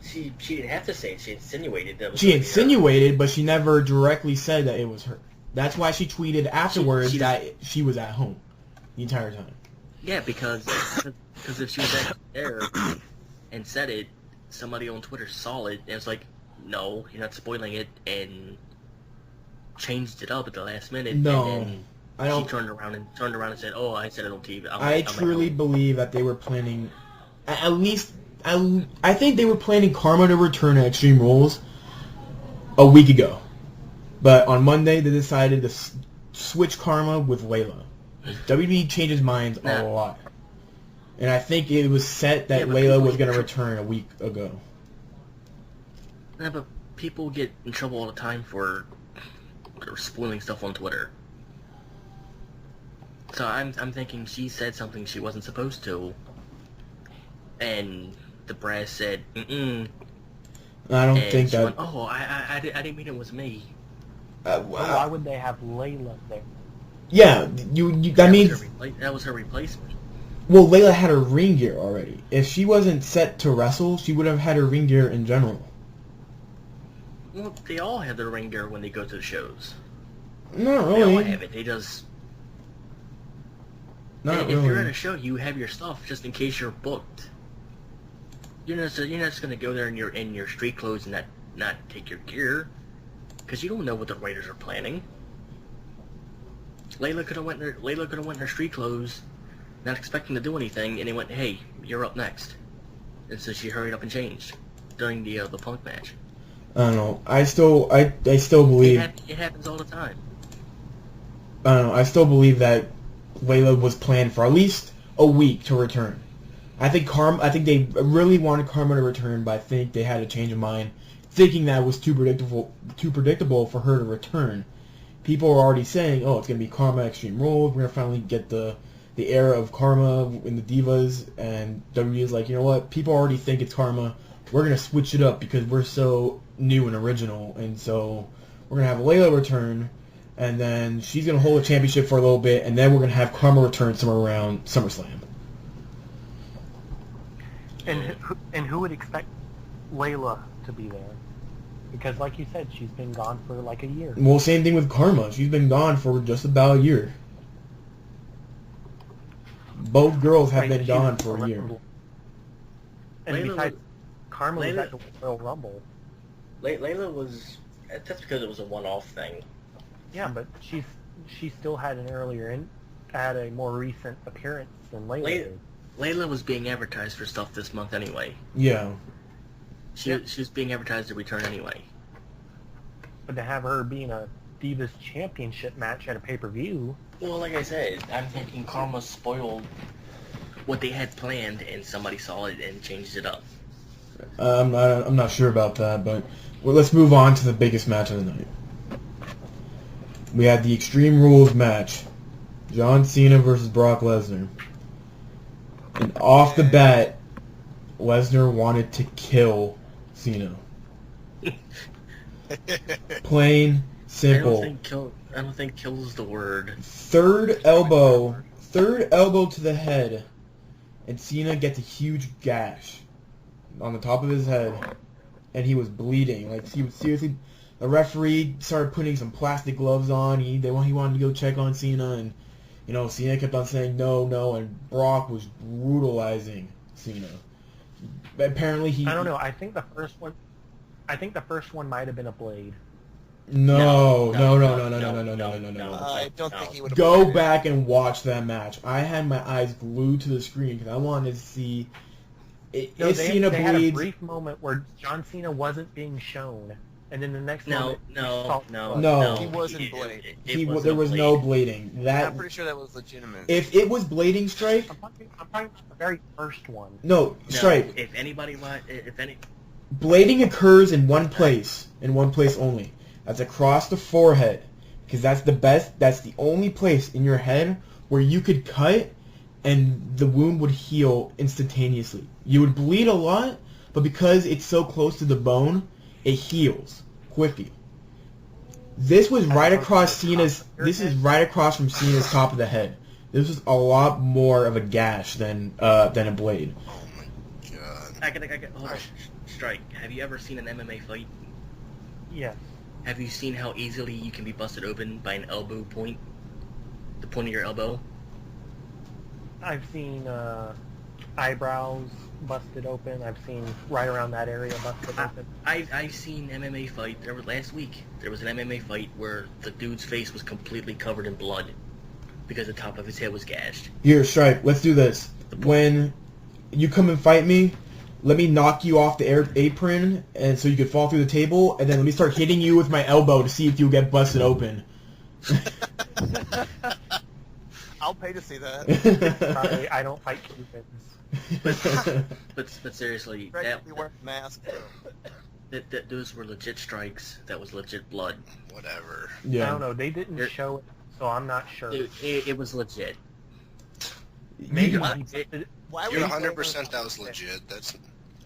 Speaker 7: she didn't have to say it. She insinuated that. It was
Speaker 3: She
Speaker 7: gonna be her.
Speaker 3: insinuated, but she never directly said that it was her. That's why she tweeted afterwards
Speaker 7: she
Speaker 3: that she was at home the entire time.
Speaker 7: Yeah, because if she was actually there and said it, somebody on Twitter saw it and was like, "No, you're not spoiling it," and changed it up at the last minute.
Speaker 3: No,
Speaker 7: and then
Speaker 3: I don't.
Speaker 7: she turned around and said, "Oh, I said it on TV."
Speaker 3: I truly believe that they were planning, at least, I think they were planning Karma to return at Extreme Rules a week ago. But on Monday, they decided to switch Karma with Layla. WWE changes minds a lot. And I think it was set that
Speaker 7: Yeah, but
Speaker 3: Layla
Speaker 7: people
Speaker 3: was going to
Speaker 7: get-
Speaker 3: return a week ago.
Speaker 7: Yeah, but people get in trouble all the time for spoiling stuff on Twitter. So I'm thinking she said something she wasn't supposed to, and the brass said, "Mm-mm."
Speaker 3: I don't
Speaker 7: And
Speaker 3: think
Speaker 7: she
Speaker 3: that...
Speaker 7: went, "Oh, I didn't mean it was me."
Speaker 6: Well, why would they have Layla there?
Speaker 3: yeah, that means...
Speaker 7: That was her replacement.
Speaker 3: Well, Layla had her ring gear already. If she wasn't set to wrestle, she would have had her ring gear in general.
Speaker 7: Well, they all have their ring gear when they go to the shows.
Speaker 3: Not
Speaker 7: They all
Speaker 3: really.
Speaker 7: have it. They just...
Speaker 3: Not
Speaker 7: if you're at
Speaker 3: really.
Speaker 7: a show, you have your stuff just in case you're booked. You're not just gonna go there in your street clothes and not take your gear, because you don't know what the writers are planning. Layla could have went in her street clothes, not expecting to do anything, and they went, "Hey, you're up next," and so she hurried up and changed during the Punk match.
Speaker 3: I don't know. I still believe...
Speaker 7: It happens all the time.
Speaker 3: I don't know. I still believe that Layla was planned for at least a week to return. I think they really wanted Karma to return, but I think they had a change of mind, thinking that it was too predictable for her to return. People were already saying, "Oh, it's gonna be Karma Extreme Rules. We're gonna finally get the era of Karma in the Divas." And WWE is like, "You know what? People already think it's Karma. We're gonna switch it up because we're so new and original, and so we're gonna have Layla return." And then she's going to hold the championship for a little bit, and then we're going to have Karma return somewhere around SummerSlam.
Speaker 6: And who would expect Layla to be there? Because, like you said, she's been gone for like a year.
Speaker 3: Well, same thing with Karma. She's been gone for just about a year. Both girls have been
Speaker 6: She
Speaker 3: gone
Speaker 6: was
Speaker 3: for a year.
Speaker 6: And
Speaker 7: Layla
Speaker 6: besides,
Speaker 7: was-
Speaker 6: Karma was
Speaker 7: Layla-
Speaker 6: at the Royal Rumble.
Speaker 7: Layla was... That's because it was a one-off thing.
Speaker 6: Yeah, but she still had an had a more recent appearance than Layla did.
Speaker 7: Layla was being advertised for stuff this month anyway.
Speaker 3: Yeah.
Speaker 7: She was being advertised to return anyway.
Speaker 6: But to have her be in a Divas Championship match at a pay-per-view,
Speaker 7: Well, like I said, I'm thinking Karma spoiled what they had planned, and somebody saw it and changed it up.
Speaker 3: I'm not sure about that, but let's move on to the biggest match of the night. We had the Extreme Rules match. John Cena versus Brock Lesnar. And off the bat, Lesnar wanted to kill Cena. Plain, simple.
Speaker 7: I don't think kill is the word.
Speaker 3: Third elbow to the head, and Cena gets a huge gash on the top of his head, and he was bleeding. Like, he was seriously... The referee started putting some plastic gloves on. He wanted to go check on Cena, and Cena kept on saying no, and Brock was brutalizing Cena. Apparently he...
Speaker 6: I don't know. I think the first one might have been a blade.
Speaker 3: No.
Speaker 5: I don't think he would have.
Speaker 3: Go back and watch that match. I had my eyes glued to the screen because I wanted to see if Cena
Speaker 6: they had a
Speaker 3: bleeds.
Speaker 6: brief moment where John Cena wasn't being shown, and then the next
Speaker 7: No,
Speaker 6: moment,
Speaker 7: no.
Speaker 5: He wasn't blading.
Speaker 3: There was no blading.
Speaker 5: I'm pretty sure that was legitimate.
Speaker 3: If it was blading strike,
Speaker 6: I'm talking about the very first one.
Speaker 3: no strike.
Speaker 7: If anybody
Speaker 3: Blading occurs in one place only. That's across the forehead. Because that's the only place in your head where you could cut and the wound would heal instantaneously. You would bleed a lot, but because it's so close to the bone, it heals quickly. This was right across Cena's. This is right across from Cena's top of the head. This was a lot more of a gash than a blade.
Speaker 4: Oh my god.
Speaker 7: I got. Hold on. Strike. Have you ever seen an MMA fight?
Speaker 6: Yes.
Speaker 7: Have you seen how easily you can be busted open by an elbow point? The point of your elbow?
Speaker 6: I've seen eyebrows busted open. I've seen right around that area busted open.
Speaker 7: I've seen MMA fight. Last week there was an MMA fight where the dude's face was completely covered in blood because the top of his head was gashed.
Speaker 3: Here, Stripe, let's do this. When you come and fight me, let me knock you off the apron and so you can fall through the table, and then let me start hitting you with my elbow to see if you get busted open.
Speaker 5: I'll pay to see that.
Speaker 6: Sorry, I don't fight Cubans.
Speaker 7: But seriously,
Speaker 5: Greg should be wearing a mask.
Speaker 7: those were legit strikes. That was legit blood.
Speaker 4: Whatever.
Speaker 6: I
Speaker 3: Yeah.
Speaker 6: don't know. They didn't show it, so I'm not sure.
Speaker 7: It was legit.
Speaker 6: Maybe
Speaker 3: You-
Speaker 6: he busted-
Speaker 5: Why would
Speaker 4: You're
Speaker 5: you
Speaker 4: 100% that was legit. That's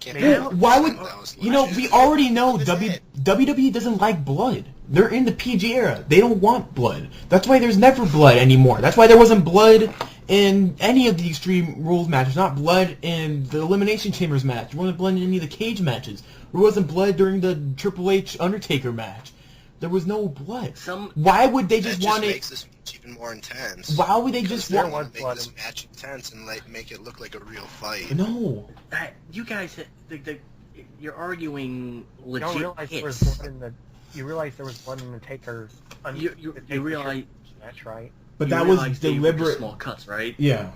Speaker 4: can't
Speaker 6: Maybe-
Speaker 3: Yeah, why would
Speaker 4: that was
Speaker 3: you know?
Speaker 4: legit.
Speaker 3: We already know
Speaker 5: This is it.
Speaker 3: WWE doesn't like blood. They're in the PG era. They don't want blood. That's why there's never blood anymore. That's why there wasn't blood in any of the Extreme Rules matches. Not blood in the Elimination Chambers match. There wasn't blood in any of the cage matches. There wasn't blood during the Triple H Undertaker match. There was no blood. Why would they
Speaker 4: That
Speaker 3: just
Speaker 4: just
Speaker 3: want
Speaker 4: makes
Speaker 3: it?
Speaker 4: this match even more intense.
Speaker 3: Why would they
Speaker 4: Because
Speaker 3: just
Speaker 4: they
Speaker 3: want?
Speaker 4: want to
Speaker 6: blood
Speaker 4: make this
Speaker 6: in-
Speaker 4: match intense and like make it look like a real fight.
Speaker 3: No.
Speaker 7: You guys, you're arguing
Speaker 6: You
Speaker 7: legit
Speaker 6: don't realize there was
Speaker 7: hits.
Speaker 6: blood in the. You realize there was blood in the Taker.
Speaker 7: You realize.
Speaker 6: That's right.
Speaker 3: But
Speaker 7: you
Speaker 3: that was
Speaker 7: realize they were just
Speaker 3: deliberate.
Speaker 7: small cuts, right?
Speaker 3: Yeah.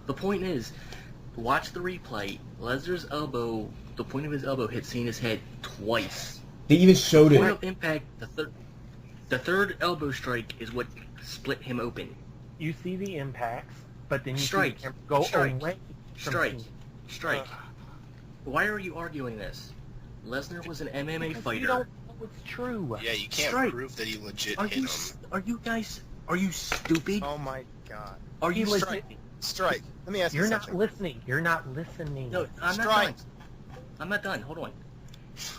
Speaker 7: The point is, watch the replay. Lesnar's elbow, the point of his elbow hit Cena's head twice.
Speaker 3: They even showed
Speaker 7: Point
Speaker 3: it.
Speaker 7: of impact, the third elbow strike is what split him open.
Speaker 6: You see the impacts, but then you
Speaker 7: Strike.
Speaker 6: see the camera go
Speaker 7: Strike.
Speaker 6: away from
Speaker 7: Strike.
Speaker 6: Cena.
Speaker 7: Strike. Why are you arguing this? Lesnar was an MMA
Speaker 6: Because
Speaker 7: fighter.
Speaker 6: you don't know it's true.
Speaker 4: Yeah, you can't
Speaker 7: Strike.
Speaker 4: prove that he legit
Speaker 7: Are
Speaker 4: hit
Speaker 7: you?
Speaker 4: him.
Speaker 7: Are you stupid?
Speaker 5: Oh my god.
Speaker 7: Are you
Speaker 6: He
Speaker 5: Strike.
Speaker 7: stupid?
Speaker 5: Strike. Let me ask
Speaker 6: You're
Speaker 5: you
Speaker 6: not
Speaker 5: something.
Speaker 6: listening. You're not listening.
Speaker 7: No, I'm not
Speaker 5: Strike.
Speaker 7: done. I'm not done. Hold on.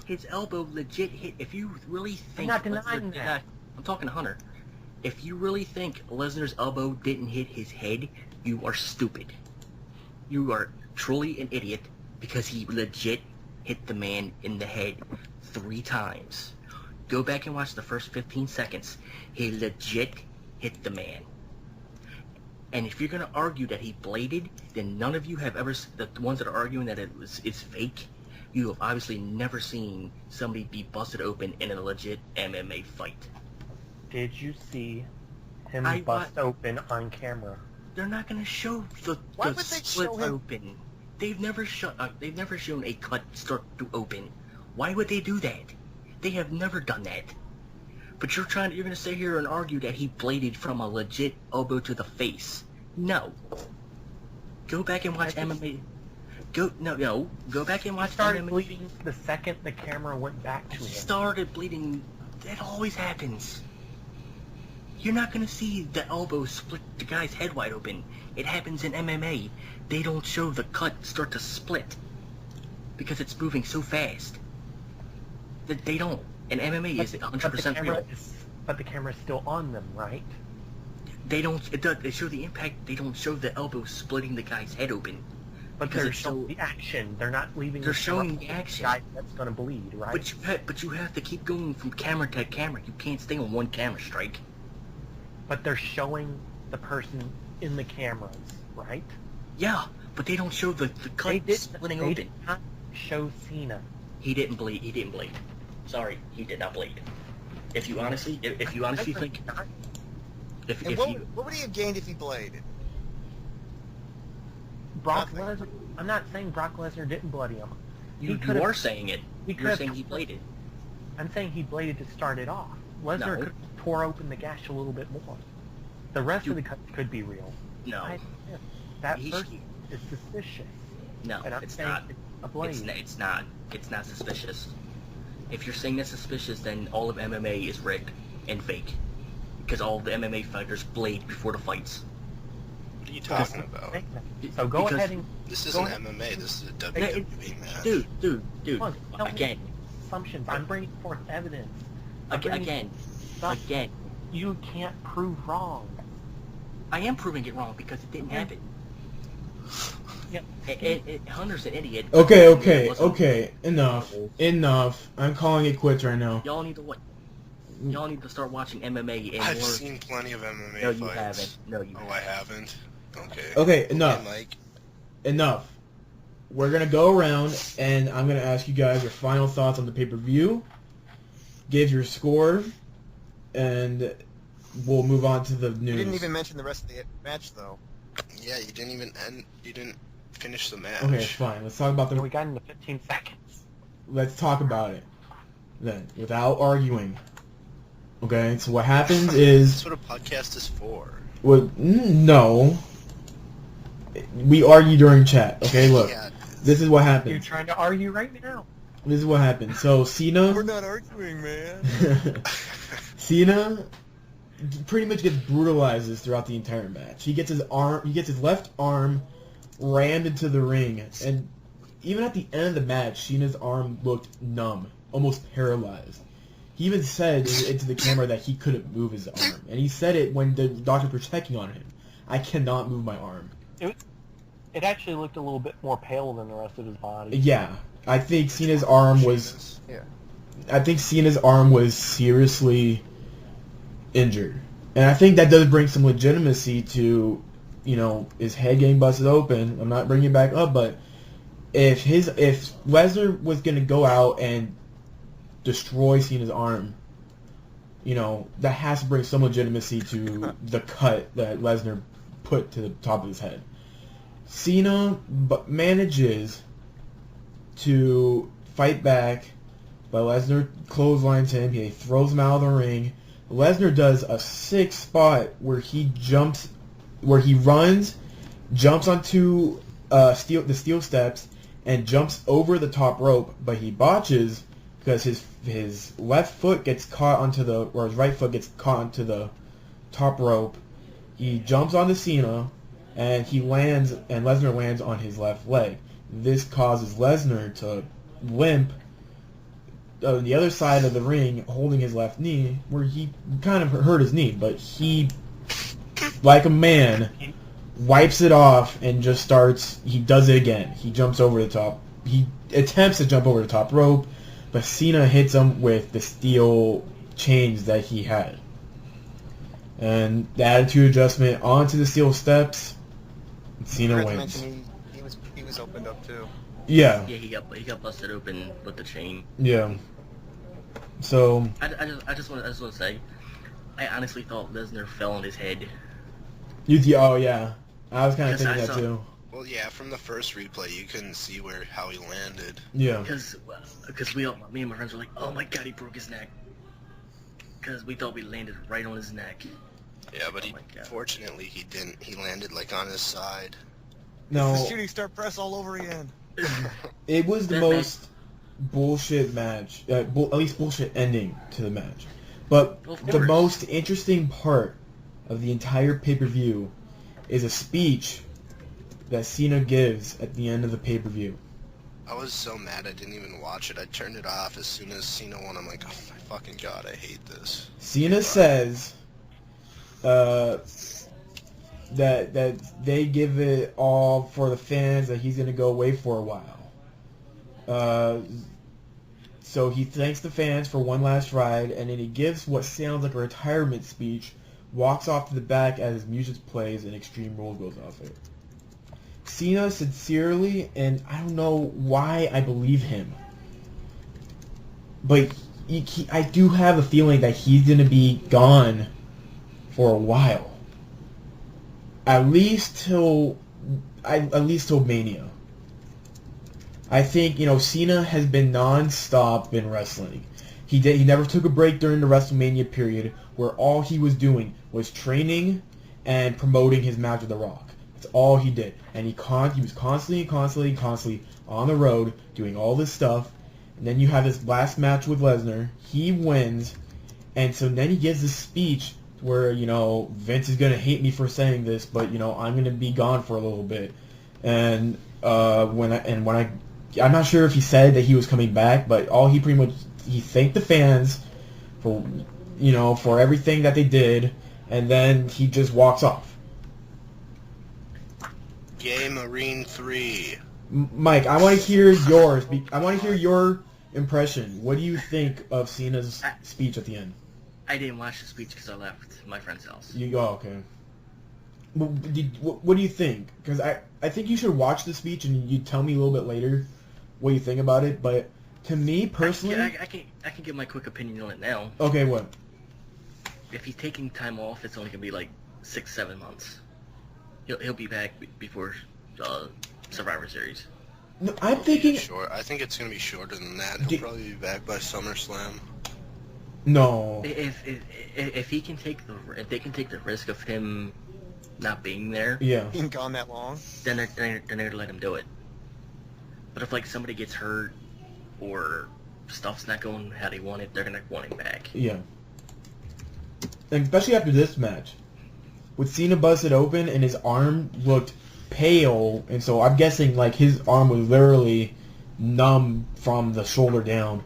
Speaker 7: His elbow legit hit. If you really think,
Speaker 6: not denying
Speaker 7: Lesnar did
Speaker 6: that.
Speaker 7: not- I'm talking to Hunter. If you really think Lesnar's elbow didn't hit his head, you are stupid. You are truly an idiot because he legit hit the man in the head 3 times. Go back and watch the first 15 seconds. He legit hit the man. And if you're gonna argue that he bladed, then none of you have ever, the ones that are arguing that it's fake, you have obviously never seen somebody be busted open in a legit MMA fight.
Speaker 6: Did you see him
Speaker 7: I
Speaker 6: bust open on camera?
Speaker 7: They're not gonna show the
Speaker 5: Why would they
Speaker 7: split
Speaker 5: show him-
Speaker 7: open. They've never shown a cut start to open. Why would they do that? They have never done that. But you're gonna sit here and argue that he bladed from a legit elbow to the face. No. Go back and watch MMA. Go back and watch
Speaker 6: Started
Speaker 7: MMA.
Speaker 6: bleeding the second the camera went back to
Speaker 7: He
Speaker 6: him.
Speaker 7: started bleeding. That always happens. You're not gonna see the elbow split the guy's head wide open. It happens in MMA. They don't show the cut start to split because it's moving so fast. They don't. And MMA is 100% real.
Speaker 6: But the camera's still on them, right?
Speaker 7: They don't. It does. They show the impact. They don't show the elbow splitting the guy's head open.
Speaker 6: But
Speaker 7: Because
Speaker 6: they're
Speaker 7: it's
Speaker 6: showing
Speaker 7: so-
Speaker 6: the action. They're not leaving.
Speaker 7: They're
Speaker 6: the
Speaker 7: showing
Speaker 6: camera
Speaker 7: the action.
Speaker 6: guy that's gonna bleed, right?
Speaker 7: But you have to keep going from camera to camera. You can't stay on one camera, Strike.
Speaker 6: But they're showing the person in the cameras, right?
Speaker 7: Yeah, but they don't show the
Speaker 6: They
Speaker 7: cut
Speaker 6: did.
Speaker 7: splitting
Speaker 6: They
Speaker 7: open.
Speaker 6: did not show Cena.
Speaker 7: He didn't bleed. He didn't bleed. Sorry, he did not bleed. If you honestly think, if
Speaker 5: And what would he have gained if he bladed?
Speaker 6: Brock
Speaker 5: Nothing.
Speaker 6: Lesnar. I'm not saying Brock Lesnar didn't bloody him.
Speaker 7: you
Speaker 6: could've-
Speaker 7: are saying it,
Speaker 6: he
Speaker 7: you're
Speaker 6: could've-
Speaker 7: saying he bladed.
Speaker 6: I'm saying he bladed to start it off. Lesnar
Speaker 7: No.
Speaker 6: could have tore open the gash a little bit more. The rest of the cut could be real.
Speaker 7: No,
Speaker 6: That
Speaker 7: He-
Speaker 6: first is suspicious.
Speaker 7: no,
Speaker 6: And I'm
Speaker 7: it's
Speaker 6: saying
Speaker 7: not.
Speaker 6: it's a blade.
Speaker 7: It's not. It's not suspicious. if you're saying that's suspicious, then all of MMA is rigged and fake. Because all the MMA fighters blade before the fights.
Speaker 4: What are you talking about?
Speaker 6: So go
Speaker 7: Because-
Speaker 6: ahead and
Speaker 4: This
Speaker 6: Go
Speaker 4: isn't
Speaker 6: ahead.
Speaker 4: MMA. This is a
Speaker 7: Yeah,
Speaker 4: WWE match.
Speaker 7: Dude,
Speaker 6: Come on, don't
Speaker 7: again,
Speaker 6: make assumptions. I'm bringing forth evidence.
Speaker 7: again,
Speaker 6: You can't prove wrong.
Speaker 7: I am proving it wrong because it didn't happen.
Speaker 6: Yeah.
Speaker 7: Hunter's an idiot.
Speaker 3: Okay. Enough. I'm calling it quits right now.
Speaker 7: Y'all need to what? Y'all need to start watching MMA and
Speaker 4: I've
Speaker 7: more.
Speaker 4: seen plenty of MMA
Speaker 7: No,
Speaker 4: fights.
Speaker 7: you haven't. No, you
Speaker 4: Oh, I haven't? Okay.
Speaker 3: Okay, enough.
Speaker 4: Mike.
Speaker 3: Enough. We're gonna go around, and I'm gonna ask you guys your final thoughts on the pay-per-view. Give your score, and we'll move on to the news.
Speaker 5: You didn't even mention the rest of the match, though.
Speaker 4: Yeah, you didn't even end. You didn't finish the match.
Speaker 3: Okay, fine. Let's talk about
Speaker 6: We got into 15 seconds.
Speaker 3: Let's talk about it then, without arguing. Okay, so what happens is...
Speaker 4: That's what a podcast is for.
Speaker 3: Well, no. We argue during chat, okay? Look,
Speaker 4: Yeah.
Speaker 3: this is what
Speaker 6: You're
Speaker 3: happens.
Speaker 6: trying to argue right now.
Speaker 3: This is what happens. So, Cena...
Speaker 5: We're not arguing, man.
Speaker 3: Cena pretty much gets brutalized throughout the entire match. He gets his left arm rammed into the ring, and even at the end of the match, Cena's arm looked numb, almost paralyzed. He even said into the camera that he couldn't move his arm, and he said it when the doctors were checking on him. I cannot move my arm.
Speaker 6: It actually looked a little bit more pale than the rest of his body.
Speaker 3: Yeah, I think Cena's arm was...
Speaker 5: Yeah.
Speaker 3: I think Cena's arm was seriously injured. And I think that does bring some legitimacy to, you know, his head getting busted open. I'm not bringing it back up, but if Lesnar was going to go out and destroy Cena's arm, you know, that has to bring some legitimacy to the cut that Lesnar put to the top of his head. Cena manages to fight back, but Lesnar clotheslines him. He throws him out of the ring. Lesnar does a sick spot where he runs, jumps onto the steel steps, and jumps over the top rope, but he botches because his left foot gets caught or his right foot gets caught onto the top rope. He jumps onto Cena, and Lesnar lands on his left leg. This causes Lesnar to limp on the other side of the ring, holding his left knee, where he kind of hurt his knee, but he, like a man, wipes it off and just he does it again. He jumps over the top. He attempts to jump over the top rope, but Cena hits him with the steel chains that he had. And the attitude adjustment onto the steel steps, Cena
Speaker 5: Forgot to
Speaker 3: wins.
Speaker 5: mention he was opened up too.
Speaker 3: Yeah.
Speaker 7: Yeah, he got busted open with the chain.
Speaker 3: Yeah. So
Speaker 7: I just want to say, I honestly thought Lesnar fell on his head.
Speaker 3: oh yeah, I was kind of
Speaker 7: Because
Speaker 3: thinking
Speaker 7: I
Speaker 3: that
Speaker 7: saw-
Speaker 3: too.
Speaker 4: Well, yeah, from the first replay, you couldn't see how he landed.
Speaker 3: Yeah.
Speaker 7: Because me and my friends were like, oh my god, he broke his neck. Because we thought we landed right on his neck.
Speaker 4: Yeah, but
Speaker 7: Oh my God.
Speaker 4: fortunately he didn't. He landed like on his side.
Speaker 3: No,
Speaker 5: The shooting star press all over again.
Speaker 3: it was the
Speaker 7: That
Speaker 3: most bullshit match, at least bullshit ending to the match. But
Speaker 7: Of
Speaker 3: the
Speaker 7: course.
Speaker 3: most interesting part of the entire pay-per-view is a speech that Cena gives at the end of the pay-per-view.
Speaker 4: I was so mad I didn't even watch it. I turned it off as soon as Cena won. I'm like, oh my fucking god, I hate this.
Speaker 3: Cena says that they give it all for the fans, that he's going to go away for a while. So he thanks the fans for one last ride, and then he gives what sounds like a retirement speech, walks off to the back as his music plays, and Extreme Rules goes off it. Cena sincerely, and I don't know why I believe him, but I do have a feeling that he's going to be gone for a while. At least till Mania. I think, Cena has been non-stop in wrestling. He never took a break during the WrestleMania period, where all he was doing was training and promoting his match with The Rock. That's all he did. And he was constantly on the road doing all this stuff. And then you have this last match with Lesnar. He wins, and so then he gives this speech where, you know, Vince is gonna hate me for saying this, but you know, I'm gonna be gone for a little bit. And I'm not sure if he said that he was coming back, but all he pretty much he thanked the fans for, you know, for everything that they did, and then he just walks off.
Speaker 4: Gay Marine 3.
Speaker 3: Mike, I want to hear yours. I want to hear your impression. What do you think of Cena's speech at the end?
Speaker 7: I didn't watch the speech because I left my friend's house.
Speaker 3: Okay. What do you think? Because I think you should watch the speech and you tell me a little bit later what you think about it. But to me personally,
Speaker 7: I can give my quick opinion on it now.
Speaker 3: Okay, what?
Speaker 7: If he's taking time off, it's only gonna be like 6-7 months. He'll be back before Survivor Series.
Speaker 3: No, I'm thinking.
Speaker 4: Short. I think it's gonna be shorter than that. He'll probably be back by SummerSlam.
Speaker 3: No.
Speaker 7: If he can take if they can take the risk of him not being there,
Speaker 3: Yeah.
Speaker 5: Being gone that long.
Speaker 7: then they're gonna let him do it. But if like somebody gets hurt or stuff's not going how they want it, they're gonna want him back.
Speaker 3: Yeah. And especially after this match, with Cena busted open and his arm looked pale, and so I'm guessing like his arm was literally numb from the shoulder down.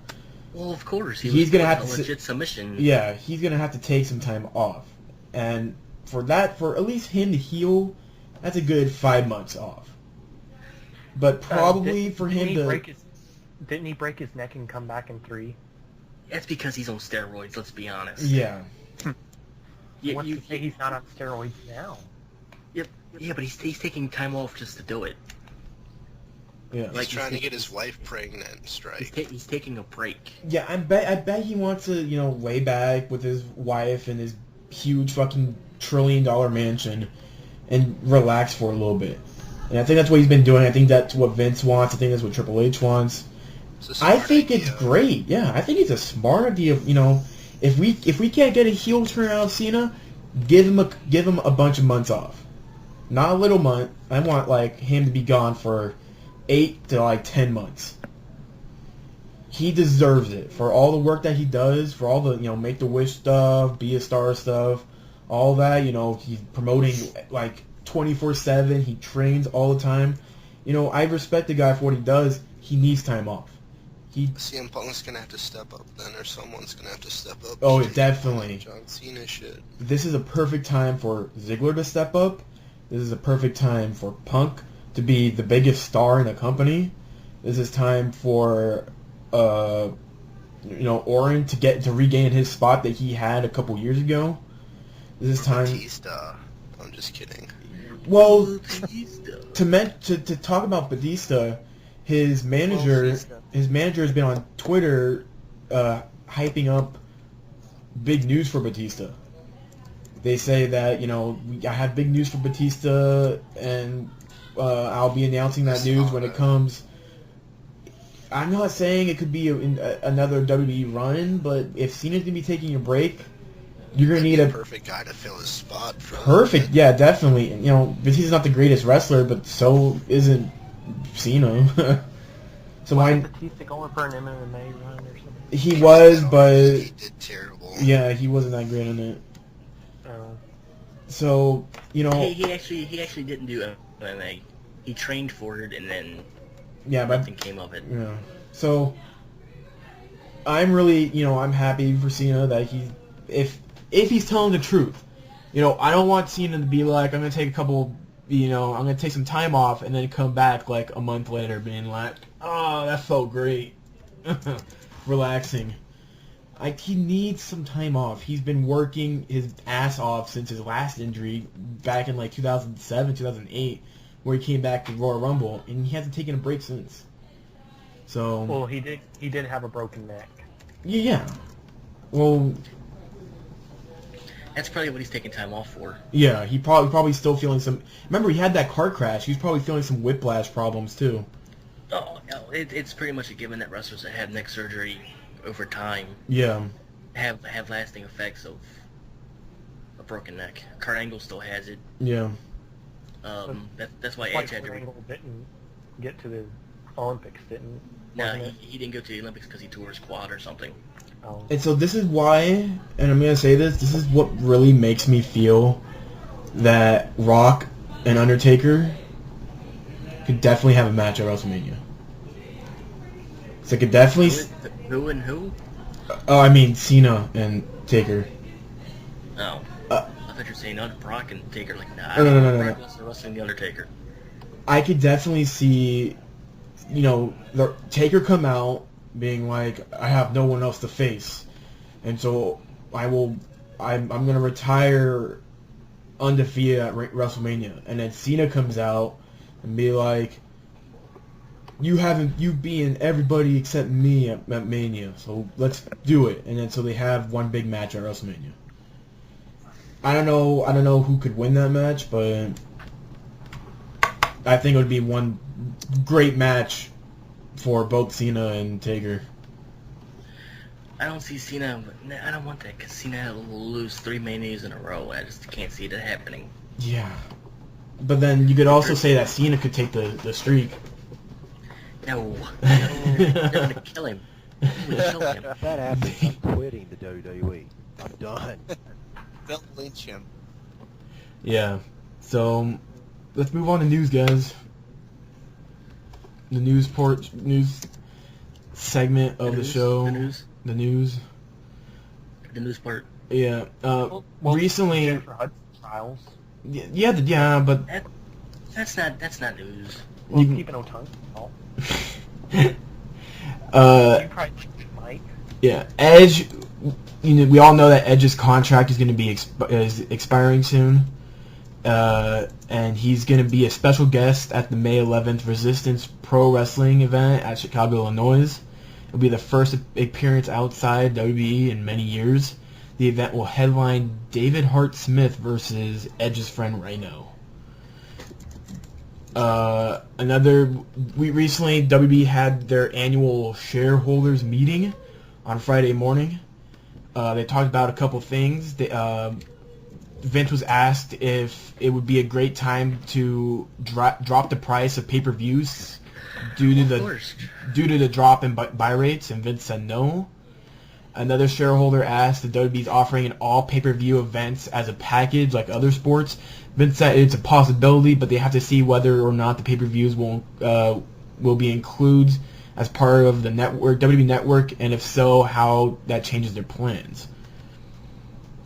Speaker 7: Well, of course,
Speaker 3: He's gonna have
Speaker 7: a
Speaker 3: to
Speaker 7: legit submission.
Speaker 3: Yeah, he's gonna have to take some time off, and for at least him to heal, that's a good 5 months off. But probably for him to
Speaker 6: didn't he break his neck and come back in 3?
Speaker 7: That's because he's on steroids. Let's be honest.
Speaker 3: Yeah.
Speaker 6: What's to say he's not on steroids now?
Speaker 7: Yeah, but he's taking time off just to do it.
Speaker 3: Yeah.
Speaker 4: He's trying to get his wife pregnant. Strike.
Speaker 7: He's taking a break.
Speaker 3: Yeah, I bet he wants to, you know, lay back with his wife and his huge fucking $1 trillion mansion and relax for a little bit. And I think that's what he's been doing. I think that's what Vince wants. I think that's what Triple H wants. I think it's great. Yeah, I think it's a smart idea. You know, if we can't get a heel turn out of Cena, give him a bunch of months off. Not a little month. I want like him to be gone for 8 to like 10 months. He deserves it for all the work that he does, for all the, you know, Make the Wish stuff, Be a Star stuff, all that. You know, he's promoting like 24/7. He trains all the time. You know, I respect the guy for what he does. He needs time off.
Speaker 4: CM Punk's gonna have to step up then, or someone's gonna have to step up.
Speaker 3: Oh, definitely.
Speaker 4: John Cena shit.
Speaker 3: This is a perfect time for Ziggler to step up. This is a perfect time for Punk to be the biggest star in the company. This is time for, you know, Orton to regain his spot that he had a couple years ago. This is time.
Speaker 4: Batista. I'm just kidding.
Speaker 3: Well, to talk about Batista, his manager has been on Twitter hyping up big news for Batista. They say that, you know, I have big news for Batista, and I'll be announcing that news when it comes. I'm not saying it could be another WWE run, but if Cena's gonna be taking a break, you're gonna need a
Speaker 4: perfect guy to fill his spot.
Speaker 3: Perfect, yeah, definitely. You know, Batista's not the greatest wrestler, but so isn't Cena. So why?
Speaker 6: Batista going for an MMA run or something?
Speaker 3: He was, but
Speaker 4: he did terrible.
Speaker 3: Yeah, he wasn't that great in it. So, you know,
Speaker 7: he actually didn't do MMA. He trained for it, and then nothing came of it.
Speaker 3: Yeah. So I'm really, you know, I'm happy for Cena that if he's telling the truth. You know, I don't want Cena to be like, I'm gonna take I'm gonna take some time off and then come back like a month later being like, oh, that felt great. Relaxing. He needs some time off. He's been working his ass off since his last injury back in like 2007, 2008, where he came back to Royal Rumble, and he hasn't taken a break since. So.
Speaker 6: Well, he did have a broken neck.
Speaker 3: Yeah. Well.
Speaker 7: That's probably what he's taking time off for.
Speaker 3: Yeah, he probably still feeling some. Remember, he had that car crash. He's probably feeling some whiplash problems too.
Speaker 7: Oh, no, it's pretty much a given that wrestlers that have neck surgery over time, have lasting effects of a broken neck. Kurt Angle still has it.
Speaker 3: Yeah.
Speaker 7: That's why Edge had to.
Speaker 6: Kurt Angle didn't get to the Olympics, didn't?
Speaker 7: No,
Speaker 6: wasn't it?
Speaker 7: he didn't go to the Olympics because he tore his quad or something.
Speaker 6: Oh.
Speaker 3: And so this is why, and I'm gonna say this is what really makes me feel that Rock and Undertaker could definitely have a match at WrestleMania. So it could definitely.
Speaker 7: Who and who?
Speaker 3: Oh, I mean Cena and Taker.
Speaker 7: Oh.
Speaker 3: Uh,
Speaker 7: I thought you were saying Brock and Taker. Like, nah.
Speaker 3: No.
Speaker 7: Brock Lesnar wrestling the Undertaker.
Speaker 3: I could definitely see, the Taker come out being like, I have no one else to face, and so I'm gonna retire undefeated at WrestleMania, and then Cena comes out and be like, you've beaten everybody except me at Mania, so let's do it, and then so they have one big match at WrestleMania. I don't know who could win that match, but I think it would be one great match for both Cena and Taker.
Speaker 7: I don't see Cena. I don't want that because Cena will lose 3 Manias in a row. I just can't see that happening.
Speaker 3: Yeah. But then you could also say that Cena could take the streak.
Speaker 7: No. They're going to kill him. They would kill him.
Speaker 8: If that happens, I'm quitting the WWE. I'm done.
Speaker 5: They'll lynch him.
Speaker 3: Yeah. So let's move on to news, guys. The news segment of the show.
Speaker 7: The news.
Speaker 3: The news.
Speaker 7: The news part.
Speaker 3: Yeah.
Speaker 6: Well,
Speaker 3: Recently.
Speaker 6: Jennifer Hudson trials.
Speaker 3: Yeah, but
Speaker 7: That's not news.
Speaker 6: Well,
Speaker 3: You-
Speaker 6: keep no tongue. Oh. You probably like Mike.
Speaker 3: yeah, Edge. We all know that Edge's contract is going to be is expiring soon, and he's going to be a special guest at the May 11th Resistance Pro Wrestling event at Chicago, Illinois. It'll be the first appearance outside WWE in many years. The event will headline David Hart Smith versus Edge's friend Rhino. Recently WB had their annual shareholders meeting on Friday morning. They talked about a couple things. Vince was asked if it would be a great time to drop the price of pay-per-views due to the drop in buy rates, and Vince said no. Another shareholder asked if WWE's offering an all pay-per-view events as a package like other sports. Vince said it's a possibility, but they have to see whether or not the pay-per-views will be included as part of the network, WWE network, and if so, how that changes their plans.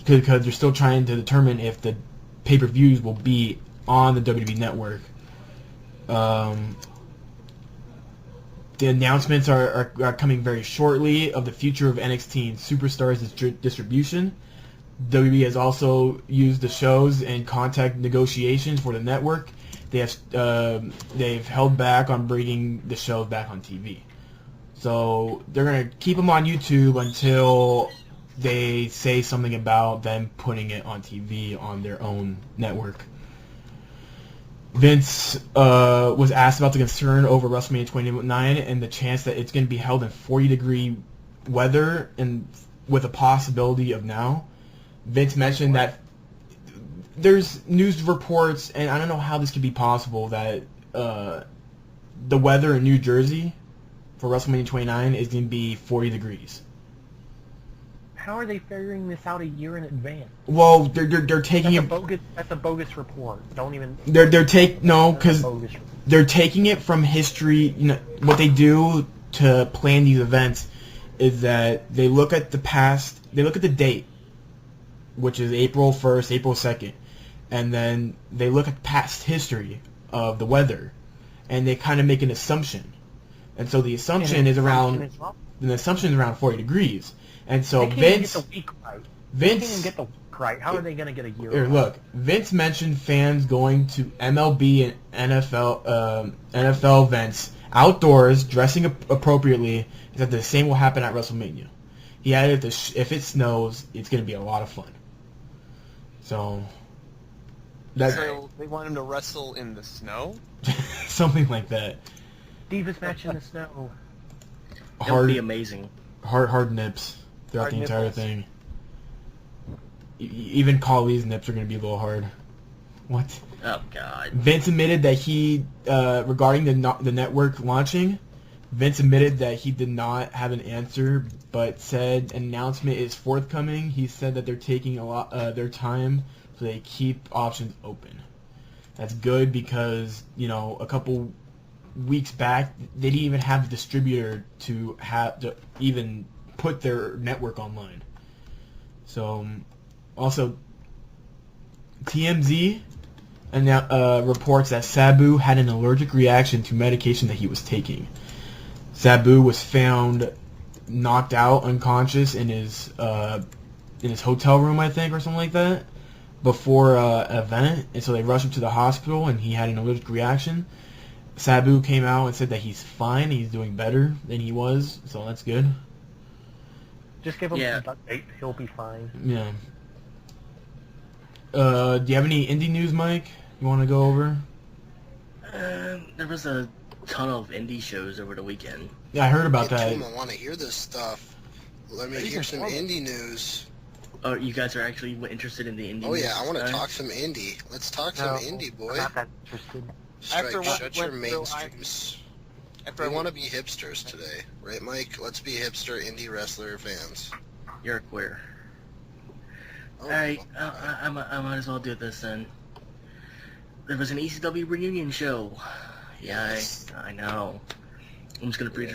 Speaker 3: Because they're still trying to determine if the pay-per-views will be on the WWE network. The announcements are coming very shortly of the future of NXT and Superstars distribution. WWE has also used the shows in contact negotiations for the network. They've held back on bringing the shows back on TV. So they're going to keep them on YouTube until they say something about them putting it on TV on their own network. Vince was asked about the concern over WrestleMania 29 and the chance that it's going to be held in 40-degree weather and with a possibility of now. Vince mentioned that there's news reports, and I don't know how this could be possible, that the weather in New Jersey for WrestleMania 29 is going to be 40 degrees.
Speaker 6: How are they figuring this out a year in advance?
Speaker 3: Well, they're taking it.
Speaker 6: That's a bogus report. Don't even.
Speaker 3: They're taking because
Speaker 6: Bogus report.
Speaker 3: they're taking it from history. What they do to plan these events is that they look at the past. They look at the date, which is April 1st, April 2nd, and then they look at past history of the weather, and they kind of make an assumption. And so the assumption is around 40 degrees. And so
Speaker 6: They can't
Speaker 3: Vince,
Speaker 6: even get the week right.
Speaker 3: Vince,
Speaker 6: They can't even get the week right. How are they going to get a year
Speaker 3: here,
Speaker 6: right?
Speaker 3: look, Vince mentioned fans going to MLB and NFL events outdoors, dressing appropriately, that the same will happen at WrestleMania. He added if it snows, it's going to be a lot of fun. So
Speaker 5: So they want him to wrestle in the snow?
Speaker 3: something like that.
Speaker 6: Divas match in the snow.
Speaker 7: That would be amazing.
Speaker 3: Hard nips throughout
Speaker 5: Hard
Speaker 3: the entire
Speaker 5: nipples.
Speaker 3: thing. Even Khali's nips are going to be a little hard. What?
Speaker 7: Oh God.
Speaker 3: Vince admitted that he, regarding the network launching, Vince admitted that he did not have an answer, but said an announcement is forthcoming. He said that they're taking a lot their time, so they keep options open. That's good because, you know, a couple weeks back they didn't even have the distributor to even put their network online. So, also, TMZ reports that Sabu had an allergic reaction to medication that he was taking. Sabu was found knocked out, unconscious in his hotel room, I think, or something like that, before an event, and so they rushed him to the hospital, and he had an allergic reaction. Sabu came out and said that he's fine, he's doing better than he was, so that's good.
Speaker 6: Just give him some duct tape, he'll be fine.
Speaker 3: Yeah. Do you have any indie news, Mike, you want to go over?
Speaker 7: There was a ton of indie shows over the weekend.
Speaker 3: Yeah, I heard about that.
Speaker 4: I want to hear this stuff. Let me hear some indie news.
Speaker 7: Oh, you guys are actually interested in the indie news?
Speaker 4: Oh yeah, I want to talk some indie. Let's talk some indie, boy.
Speaker 6: I'm not that interested.
Speaker 4: Strike, shut your mainstreams. We want to be hipsters today, right, Mike? Let's be hipster indie wrestler fans.
Speaker 7: You're a queer.
Speaker 4: Oh,
Speaker 7: Alright, I might as well do this then. There was an ECW reunion show. Yeah, I know. I'm just gonna preach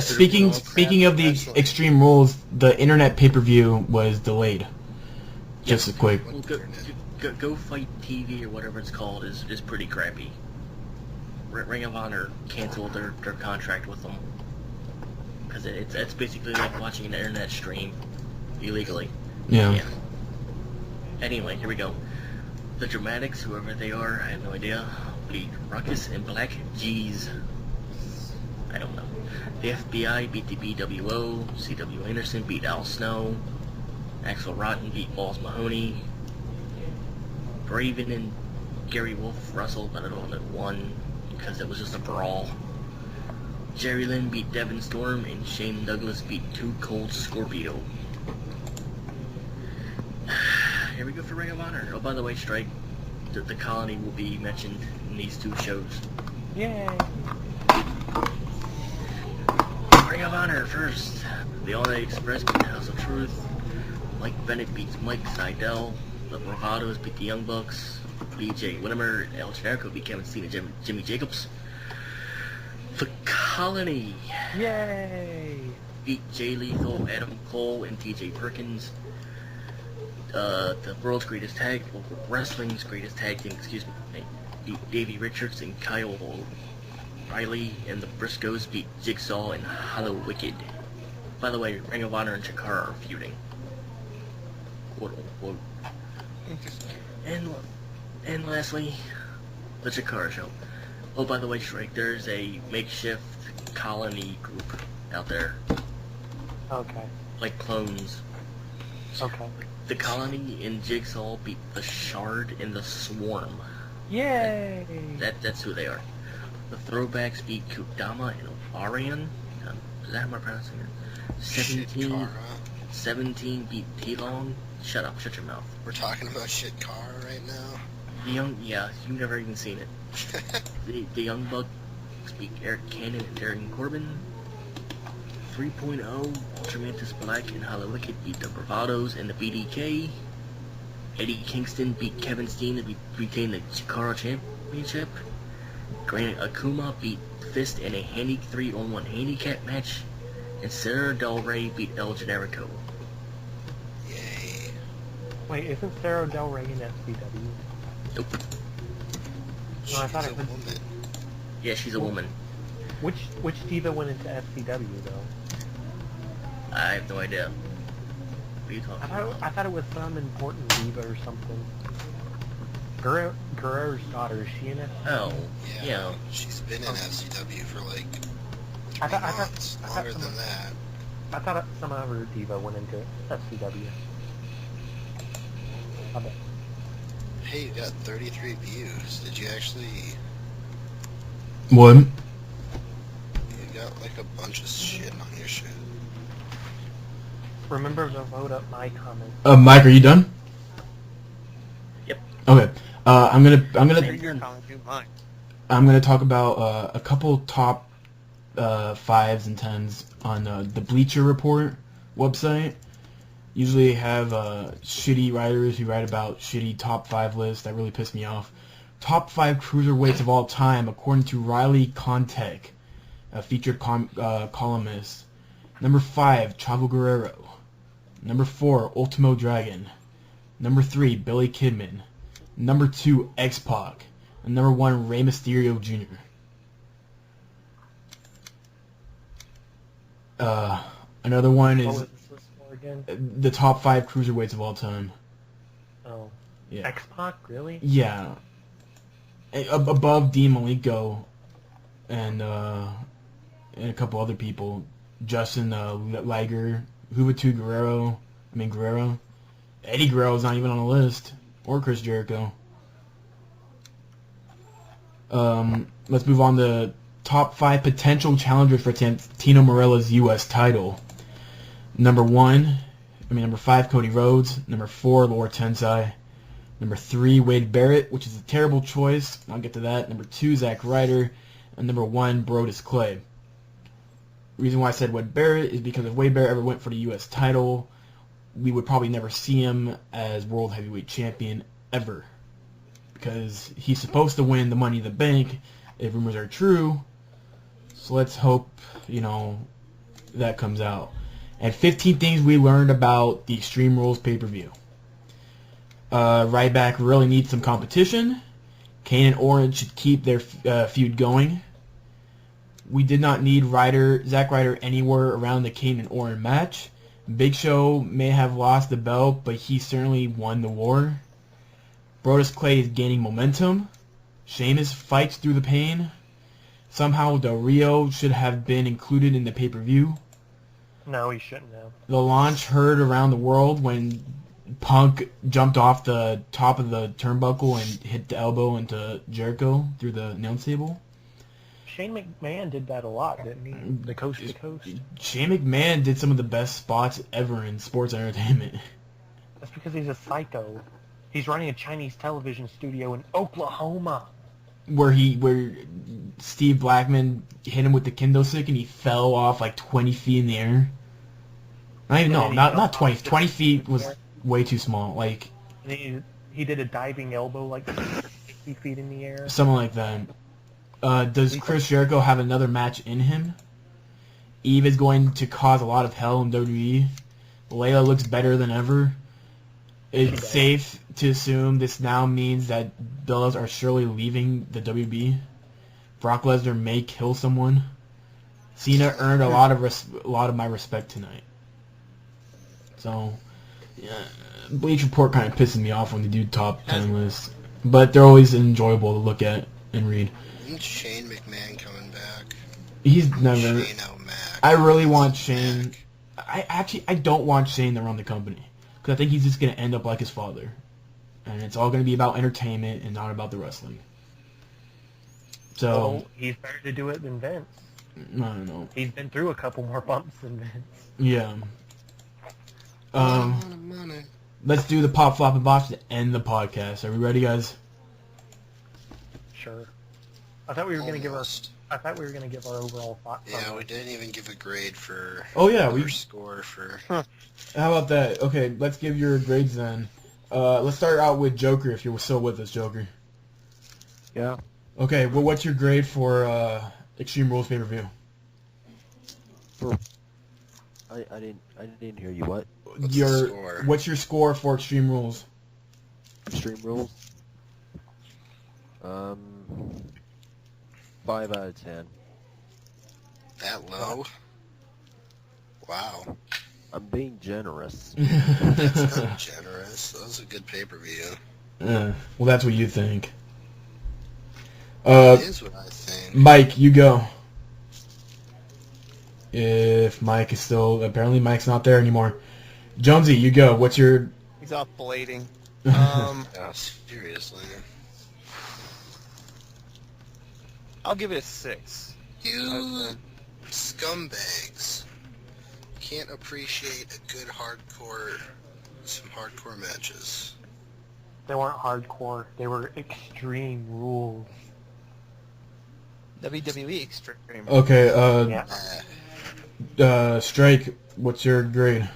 Speaker 3: Speaking of the Extreme Rules, the internet pay-per-view was delayed. Just a quick.
Speaker 7: Well, Go Fight TV or whatever it's called is pretty crappy. Ring of Honor canceled their contract with them because it's basically like watching an internet stream illegally.
Speaker 3: Yeah.
Speaker 7: Anyway, here we go. The Dramatics, whoever they are, I have no idea, beat Ruckus and Black G's. I don't know. The FBI beat the BWO. C.W. Anderson beat Al Snow. Axel Rotten beat Balls Mahoney. Braven and Gary Wolf wrestled, but I don't know who won because it was just a brawl. Jerry Lynn beat Devin Storm, and Shane Douglas beat Too Cold Scorpio. Here we go for Ring of Honor. Oh, by the way, Strike, the Colony will be mentioned in these two shows.
Speaker 6: Yay!
Speaker 7: Ring of Honor first. The All Night Express beat House of Truth. Mike Bennett beats Mike Seidel. The Bravados beat the Young Bucks. BJ Whittemer and El Generico beat Kevin Steen and Jimmy Jacobs. The Colony.
Speaker 6: Yay!
Speaker 7: Beat Jay Lethal, Adam Cole, and TJ Perkins. The world's greatest wrestling's greatest tag team, beat Davey Richards and Kyle Riley, and the Briscoes beat Jigsaw and Hollow Wicked. By the way, Ring of Honor and Chikara are feuding. Quote unquote. And lastly, the Chikara show. Oh, by the way, Shrek, there's a makeshift colony group out there.
Speaker 6: Okay.
Speaker 7: Like clones.
Speaker 6: Okay.
Speaker 7: The Colony and Jigsaw beat the Shard and the Swarm.
Speaker 6: Yay!
Speaker 7: That's who they are. The Throwbacks beat Kudama and Ovarian. Is that how I'm pronouncing it? 17 beat T-Long. Shut up, shut your mouth.
Speaker 4: We're talking about shit car right now.
Speaker 7: Yeah, you've never even seen it. the Young Bucks beat Eric Cannon and Darren Corbin. 3.0, Ultramantis Black and Hollow Wicked beat the Bravados and the BDK. Eddie Kingston beat Kevin Steen to retain the Chikara Championship. Granite Akuma beat Fist in a 3-on-1 handicap match. And Sarah Del Rey beat El Generico.
Speaker 4: Yay.
Speaker 6: Wait, isn't Sarah Del Rey in FCW?
Speaker 7: Nope.
Speaker 6: No, I thought it was...
Speaker 4: woman.
Speaker 7: Yeah, she's a woman.
Speaker 6: Which diva went into FCW though?
Speaker 7: I have no idea. What are you talking about?
Speaker 6: I thought it was some important diva or something. Guerrero's daughter, is she in it?
Speaker 7: Oh, yeah.
Speaker 4: She's been in FCW for like 3
Speaker 6: I thought-
Speaker 4: months, longer than that.
Speaker 6: I thought some other diva went into FCW. I bet.
Speaker 4: Hey, you got 33 views. Did you actually...
Speaker 3: What?
Speaker 4: You got like a bunch of shit on your shit.
Speaker 6: Remember to vote up my comment.
Speaker 3: Mike, are you done?
Speaker 7: Yep.
Speaker 3: Okay. I'm gonna
Speaker 5: Your comment, do mine.
Speaker 3: I'm gonna talk about a couple top 5s and 10s on the Bleacher Report website. Usually have shitty writers who write about shitty top 5 lists that really piss me off. Top 5 cruiserweights of all time, according to Riley Contek, a featured columnist. Number 5, Chavo Guerrero. Number 4, Ultimo Dragon. Number 3, Billy Kidman. Number 2, X-Pac. And number 1, Rey Mysterio Jr. Another one
Speaker 6: What
Speaker 3: is
Speaker 6: was this list for again?
Speaker 3: the top 5 cruiserweights of all time.
Speaker 6: Oh,
Speaker 3: Yeah.
Speaker 6: X-Pac, really?
Speaker 3: Yeah. Above Dean Malenko and a couple other people. Justin Liger, Juventud Guerrero. Eddie Guerrero's not even on the list. Or Chris Jericho. Let's move on to top 5 potential challengers for Santino Marella's U.S. title. Number 5, Cody Rhodes. Number 4, Laura Tensai. Number 3, Wade Barrett, which is a terrible choice. I'll get to that. Number 2, Zack Ryder. And number 1, Brodus Clay. The reason why I said Wade Barrett is because if Wade Barrett ever went for the U.S. title, we would probably never see him as World Heavyweight Champion ever. Because he's supposed to win the Money in the Bank, if rumors are true. So let's hope, that comes out. And 15 things we learned about the Extreme Rules pay-per-view. Ryback really needs some competition. Kane and Orange should keep their feud going. We did not need Zack Ryder anywhere around the Kane and Orange match. Big Show may have lost the belt, but he certainly won the war. Brodus Clay is gaining momentum. Sheamus fights through the pain. Somehow Del Rio should have been included in the pay-per-view.
Speaker 6: No, he shouldn't have.
Speaker 3: The launch heard around the world when Punk jumped off the top of the turnbuckle and hit the elbow into Jericho through the announce table.
Speaker 6: Shane McMahon did that a lot, didn't he? The coast to coast.
Speaker 3: Shane McMahon did some of the best spots ever in sports entertainment.
Speaker 6: That's because he's a psycho. He's running a Chinese television studio in Oklahoma.
Speaker 3: Where Steve Blackman hit him with the kendo stick and he fell off like 20 feet in the air. Not 20. 20 feet was way too small. Like,
Speaker 6: And he did a diving elbow like 50 feet in the air.
Speaker 3: something like that. Does Chris Jericho have another match in him? Eve is going to cause a lot of hell in WWE. Layla looks better than ever. It's safe to assume this now means that Bellas are surely leaving the WB. Brock Lesnar may kill someone. Cena earned a lot of my respect tonight. So, yeah, Bleach Report kind of pisses me off when they do top 10 lists, but they're always enjoyable to look at and read.
Speaker 4: Isn't Shane McMahon coming back?
Speaker 3: He's never.
Speaker 4: Shane O'Mac.
Speaker 3: I really want Shane. I don't want Shane to run the company because I think he's just gonna end up like his father, and it's all gonna be about entertainment and not about the wrestling. So
Speaker 6: Well, he's better to do it than Vince.
Speaker 3: I don't know.
Speaker 6: He's been through a couple more bumps than Vince.
Speaker 3: Yeah.
Speaker 4: A lot of money.
Speaker 3: Let's do the pop, flop, and botch to end the podcast. Are we ready, guys?
Speaker 6: Sure. I thought we were gonna give our
Speaker 4: Almost.
Speaker 6: overall thoughts.
Speaker 4: Yeah,
Speaker 6: on
Speaker 4: we
Speaker 6: it.
Speaker 4: didn't even give a grade for.
Speaker 3: Oh, yeah,
Speaker 4: our
Speaker 3: we-
Speaker 4: score for.
Speaker 3: How about that? Okay, let's give your grades then. Let's start out with Joker, if you're still with us, Joker.
Speaker 8: Yeah.
Speaker 3: Okay, well, what's your grade for Extreme Rules pay-per-view?
Speaker 8: I didn't hear you. What?
Speaker 4: What's the score?
Speaker 3: What's your score for Extreme Rules?
Speaker 8: Extreme Rules? 5 out of 10.
Speaker 4: That low? Wow.
Speaker 8: I'm being generous.
Speaker 4: That's not generous. That was a good pay-per-view.
Speaker 3: Well, that's what you think.
Speaker 4: It is what I think.
Speaker 3: Mike, you go. If Mike is still... Apparently Mike's not there anymore. Jonesy, you go. What's your...
Speaker 5: He's off blading.
Speaker 4: Oh, seriously.
Speaker 5: I'll give it a 6.
Speaker 4: You scumbags can't appreciate a good some hardcore matches.
Speaker 6: They weren't hardcore. They were Extreme Rules.
Speaker 5: WWE Extreme.
Speaker 3: Okay,
Speaker 6: Yeah.
Speaker 3: Strike, what's your grade?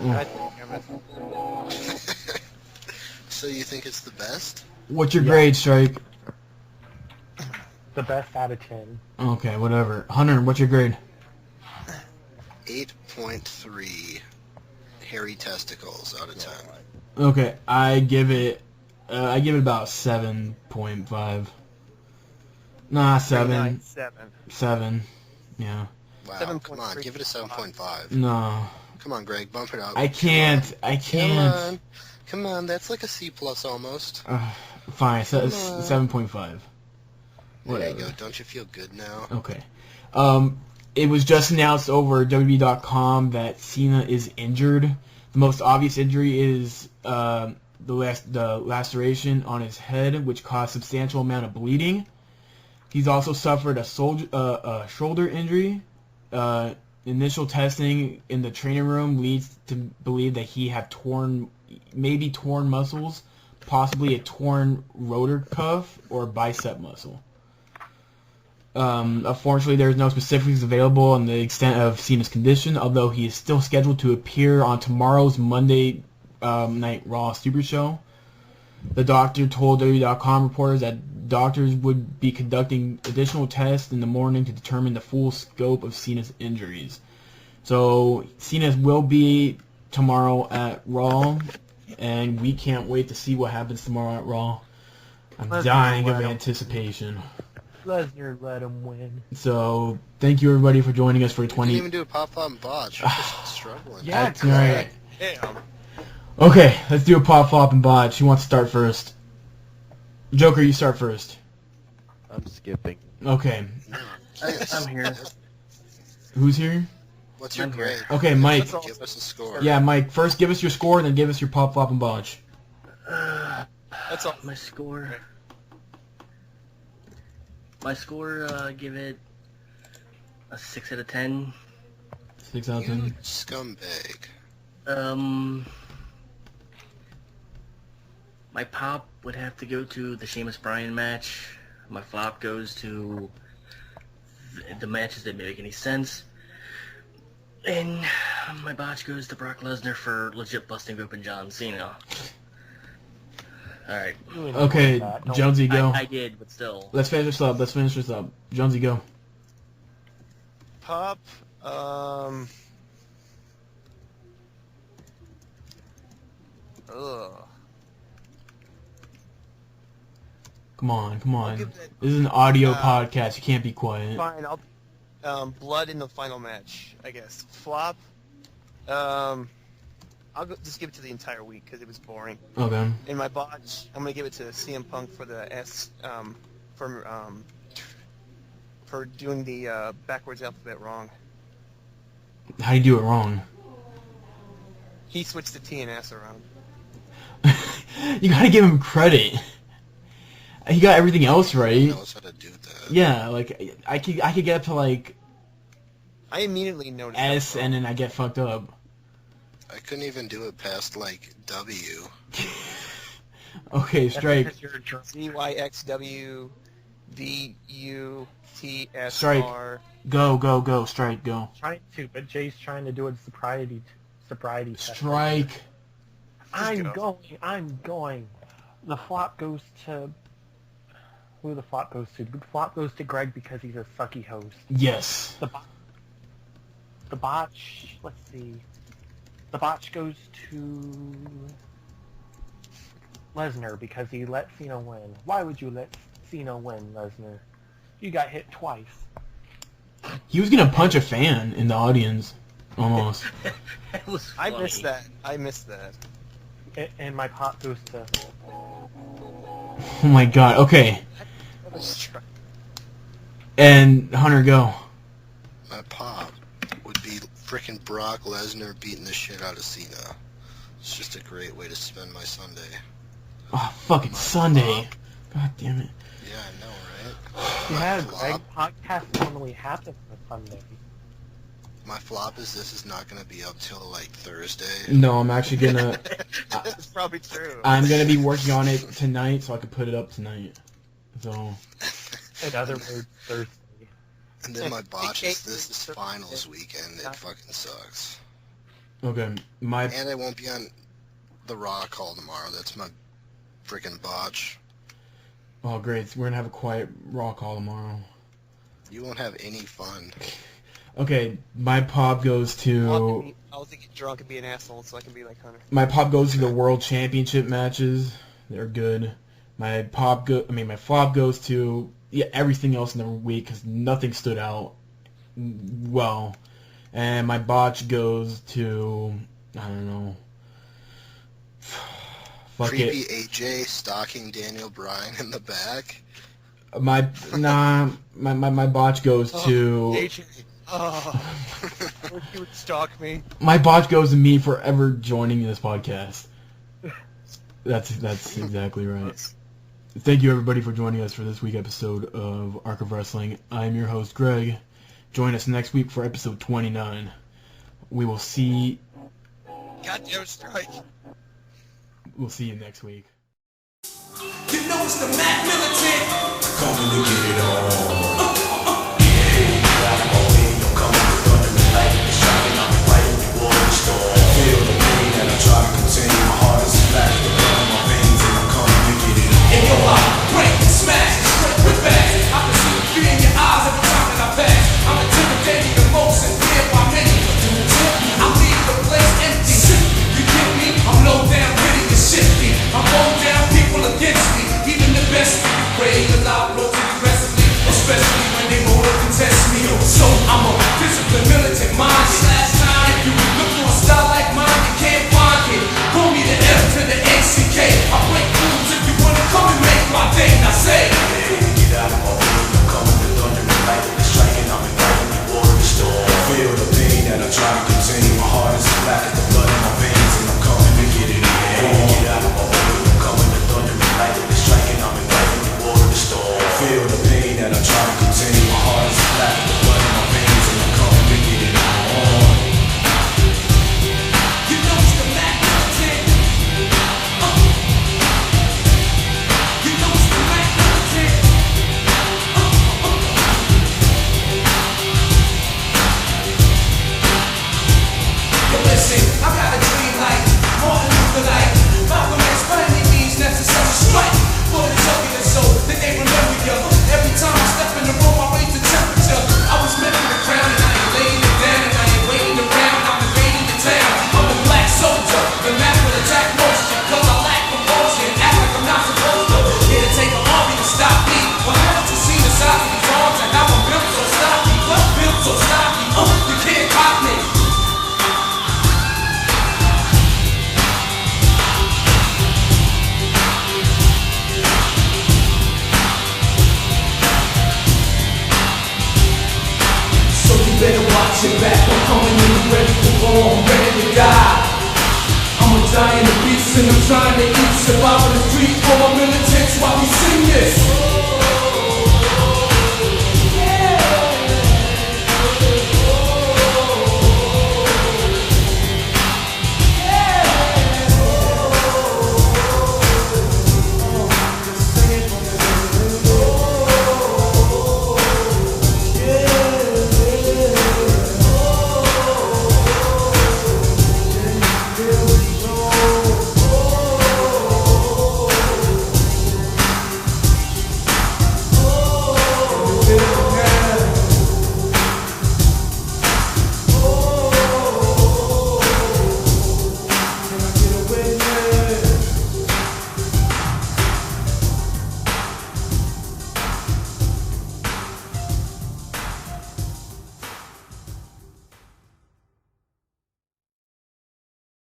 Speaker 5: God damn it.
Speaker 4: So you think it's the best?
Speaker 3: What's your
Speaker 6: Yeah.
Speaker 3: grade, Strike?
Speaker 6: The best out of 10.
Speaker 3: Okay, whatever. Hunter, what's your grade?
Speaker 4: 8.3 hairy testicles out of 10.
Speaker 3: Okay, I give it about 7.5. Nah, 7.
Speaker 5: 7.
Speaker 3: 7. Yeah.
Speaker 4: Wow,
Speaker 5: 7.3.
Speaker 4: come on, give it a 7.5.
Speaker 3: No.
Speaker 4: Come on, Greg, bump it up.
Speaker 3: I can't.
Speaker 4: Come on, that's like a C plus almost.
Speaker 3: Fine,
Speaker 4: Come on.
Speaker 3: 7.5.
Speaker 4: There you
Speaker 3: Whatever.
Speaker 4: go. Don't you feel good now?
Speaker 3: Okay. It was just announced over WWE.com that Cena is injured. The most obvious injury is the laceration on his head, which caused substantial amount of bleeding. He's also suffered a shoulder injury. Initial testing in the training room leads to believe that he had torn muscles, possibly a torn rotor cuff or bicep muscle. Unfortunately, there's no specifics available on the extent of Cena's condition, although he is still scheduled to appear on tomorrow's Monday Night Raw Super Show. The doctor told WWE.com reporters that doctors would be conducting additional tests in the morning to determine the full scope of Cena's injuries. So Cena will be tomorrow at Raw, and we can't wait to see what happens tomorrow at Raw. I'm dying of anticipation.
Speaker 6: Lesnar let him win.
Speaker 3: So, thank you everybody for joining us for
Speaker 4: You
Speaker 3: 20...
Speaker 4: didn't even do a pop-up and botch. You're just struggling.
Speaker 6: Yeah,
Speaker 3: That's right.
Speaker 5: Damn.
Speaker 3: Okay, let's do a pop, flop, and botch. Who wants to start first? Joker, you start first.
Speaker 8: I'm skipping.
Speaker 3: Okay.
Speaker 7: I'm here.
Speaker 3: Who's here?
Speaker 4: What's your
Speaker 7: I'm here.
Speaker 4: grade?
Speaker 3: Okay, Mike.
Speaker 4: Give us a score.
Speaker 3: Yeah, Mike, first give us your score, then give us your pop, flop, and botch.
Speaker 5: That's all.
Speaker 7: My score. Give it a 6 out of 10.
Speaker 3: 6 out of 10.
Speaker 4: You scumbag.
Speaker 7: My pop would have to go to the Sheamus Bryan match. My flop goes to the matches that make any sense. And my botch goes to Brock Lesnar for legit busting open John Cena. Alright.
Speaker 3: Okay, Jonesy, go.
Speaker 7: I did, but still.
Speaker 3: Let's finish this up. Jonesy, go.
Speaker 5: Pop. Ugh.
Speaker 3: Come on.
Speaker 5: give that-
Speaker 3: This is an audio podcast. You can't be quiet.
Speaker 5: Fine. Blood in the final match, I guess. Flop. Just give it to the entire week because it was boring.
Speaker 3: Okay.
Speaker 5: In my botch, I'm gonna give it to CM Punk for the for doing the backwards alphabet wrong.
Speaker 3: How do you do it wrong?
Speaker 5: He switched the T and S around.
Speaker 3: You gotta give him credit. He got everything else right.
Speaker 4: He knows how to do that.
Speaker 3: Yeah, like I could get up to like
Speaker 5: I immediately noticed.
Speaker 3: S
Speaker 5: that
Speaker 3: and then I get fucked up.
Speaker 4: I couldn't even do it past, like, W.
Speaker 3: Okay, Strike.
Speaker 6: That's because you're a
Speaker 5: CYXW VUTSR.
Speaker 3: Strike. Go. Strike, go.
Speaker 6: trying to, but Jay's trying to do a sobriety test.
Speaker 3: Strike.
Speaker 6: I'm going. The flop goes to... Who the flop goes to? The flop goes to Greg because he's a sucky host.
Speaker 3: Yes.
Speaker 6: The botch... Let's see. The botch goes to... Lesnar because he let Cena win. Why would you let Cena win, Lesnar? You got hit twice.
Speaker 3: He was gonna punch a fan in the audience. Almost.
Speaker 7: That was
Speaker 5: I
Speaker 7: funny.
Speaker 5: missed that.
Speaker 6: And my pot goes to...
Speaker 3: Oh my god, okay.
Speaker 5: That was tr-
Speaker 3: And Hunter, go.
Speaker 4: My pop would be frickin' Brock Lesnar beating the shit out of Cena. It's just a great way to spend my Sunday.
Speaker 3: Oh, fucking Sunday. God damn it.
Speaker 4: Yeah, I know, right?
Speaker 6: Yeah,
Speaker 4: My
Speaker 6: Greg,
Speaker 4: flop,
Speaker 6: podcasts normally happen on Sunday.
Speaker 4: My flop is this is not gonna be up till like Thursday.
Speaker 3: No, I'm actually gonna.
Speaker 5: That's probably true.
Speaker 3: I'm gonna be working on it tonight, so I can put it up tonight. So.
Speaker 6: In other words, Thursday.
Speaker 4: And then my botch is this is finals weekend. It fucking sucks.
Speaker 3: Okay, my.
Speaker 4: And I won't be on the Raw call tomorrow. That's my freaking botch.
Speaker 3: Oh, great. We're gonna have a quiet Raw call tomorrow.
Speaker 4: You won't have any fun.
Speaker 3: Okay, my pop goes to.
Speaker 5: I'll think get drunk and be an asshole, so I can be like Hunter.
Speaker 3: My pop goes to the World Championship matches. They're good. My flop goes to everything else in the week because nothing stood out well, and my botch goes to I don't know. Fuck
Speaker 4: Creepy
Speaker 3: it.
Speaker 4: AJ stalking Daniel Bryan in the back.
Speaker 3: My botch goes to.
Speaker 5: AJ. Oh, you would stalk me.
Speaker 3: My botch goes to me for ever joining this podcast. That's exactly right. Thank you everybody for joining us for this week's episode of Arc of Wrestling. I'm your host Greg. Join us next week for episode 29. We will see.
Speaker 5: Goddamn strike.
Speaker 3: We'll see you next week.
Speaker 1: You know it's the Mac Militant.
Speaker 2: Coming to get it on. Feel the pain that I try to contain. My heart is black, the blood in my veins, and I'm coming to get it on.
Speaker 1: In your heart, break, smash, with back. I can see the fear in your eyes every time that I pass. I'm intimidating the most and feared by many. I leave the place empty. You get me? I'm low down, witty and shifty. I'm low down, people against me. Even the best pray the loud blows aggressively, especially when they want to contest me. So I'm a disciplined militant mind. Last time, if you look for a style like mine, you can't find it. Call me the F to the NCK. I break rules if you wanna come and make my day. Now say,
Speaker 2: Get out of my way, I'm coming to thunder and lightning and striking. I'm inviting the water to storm. Feel the pain that I try to contain. My heart is black, the blood in my veins, and I'm coming to get it on. Get out of my way, I'm coming to thunder and lightning and striking. I'm inviting the water to storm. Feel the pain that I try to contain. My heart is black, the blood in my veins, and I'm coming to get it on.
Speaker 1: you know it's the Mac Militant. You know it's the Mac Militant. Yo, listen, I got a dream like Martin Luther like Malcolm X by any means necessary. Strike for the jugular so that they remember you. Every time I step in the room, I raise the temperature. I was meant for the crown and I ain't laying it down and I ain't waiting around. I'm invading the town. I'm a black soldier. The map will attack motion cause I lack promotion. Act like I'm not supposed to. Here to take an army to stop me. Well, haven't you seen the size of these arms and how I'm built so stocky? Well, built so stocky. You can't cop me. So you better watch your back. I'm coming in ready to go. I'm ready to die. I'm a giant of beast and I'm trying to eat. Survive on the street for my militants while we sing this.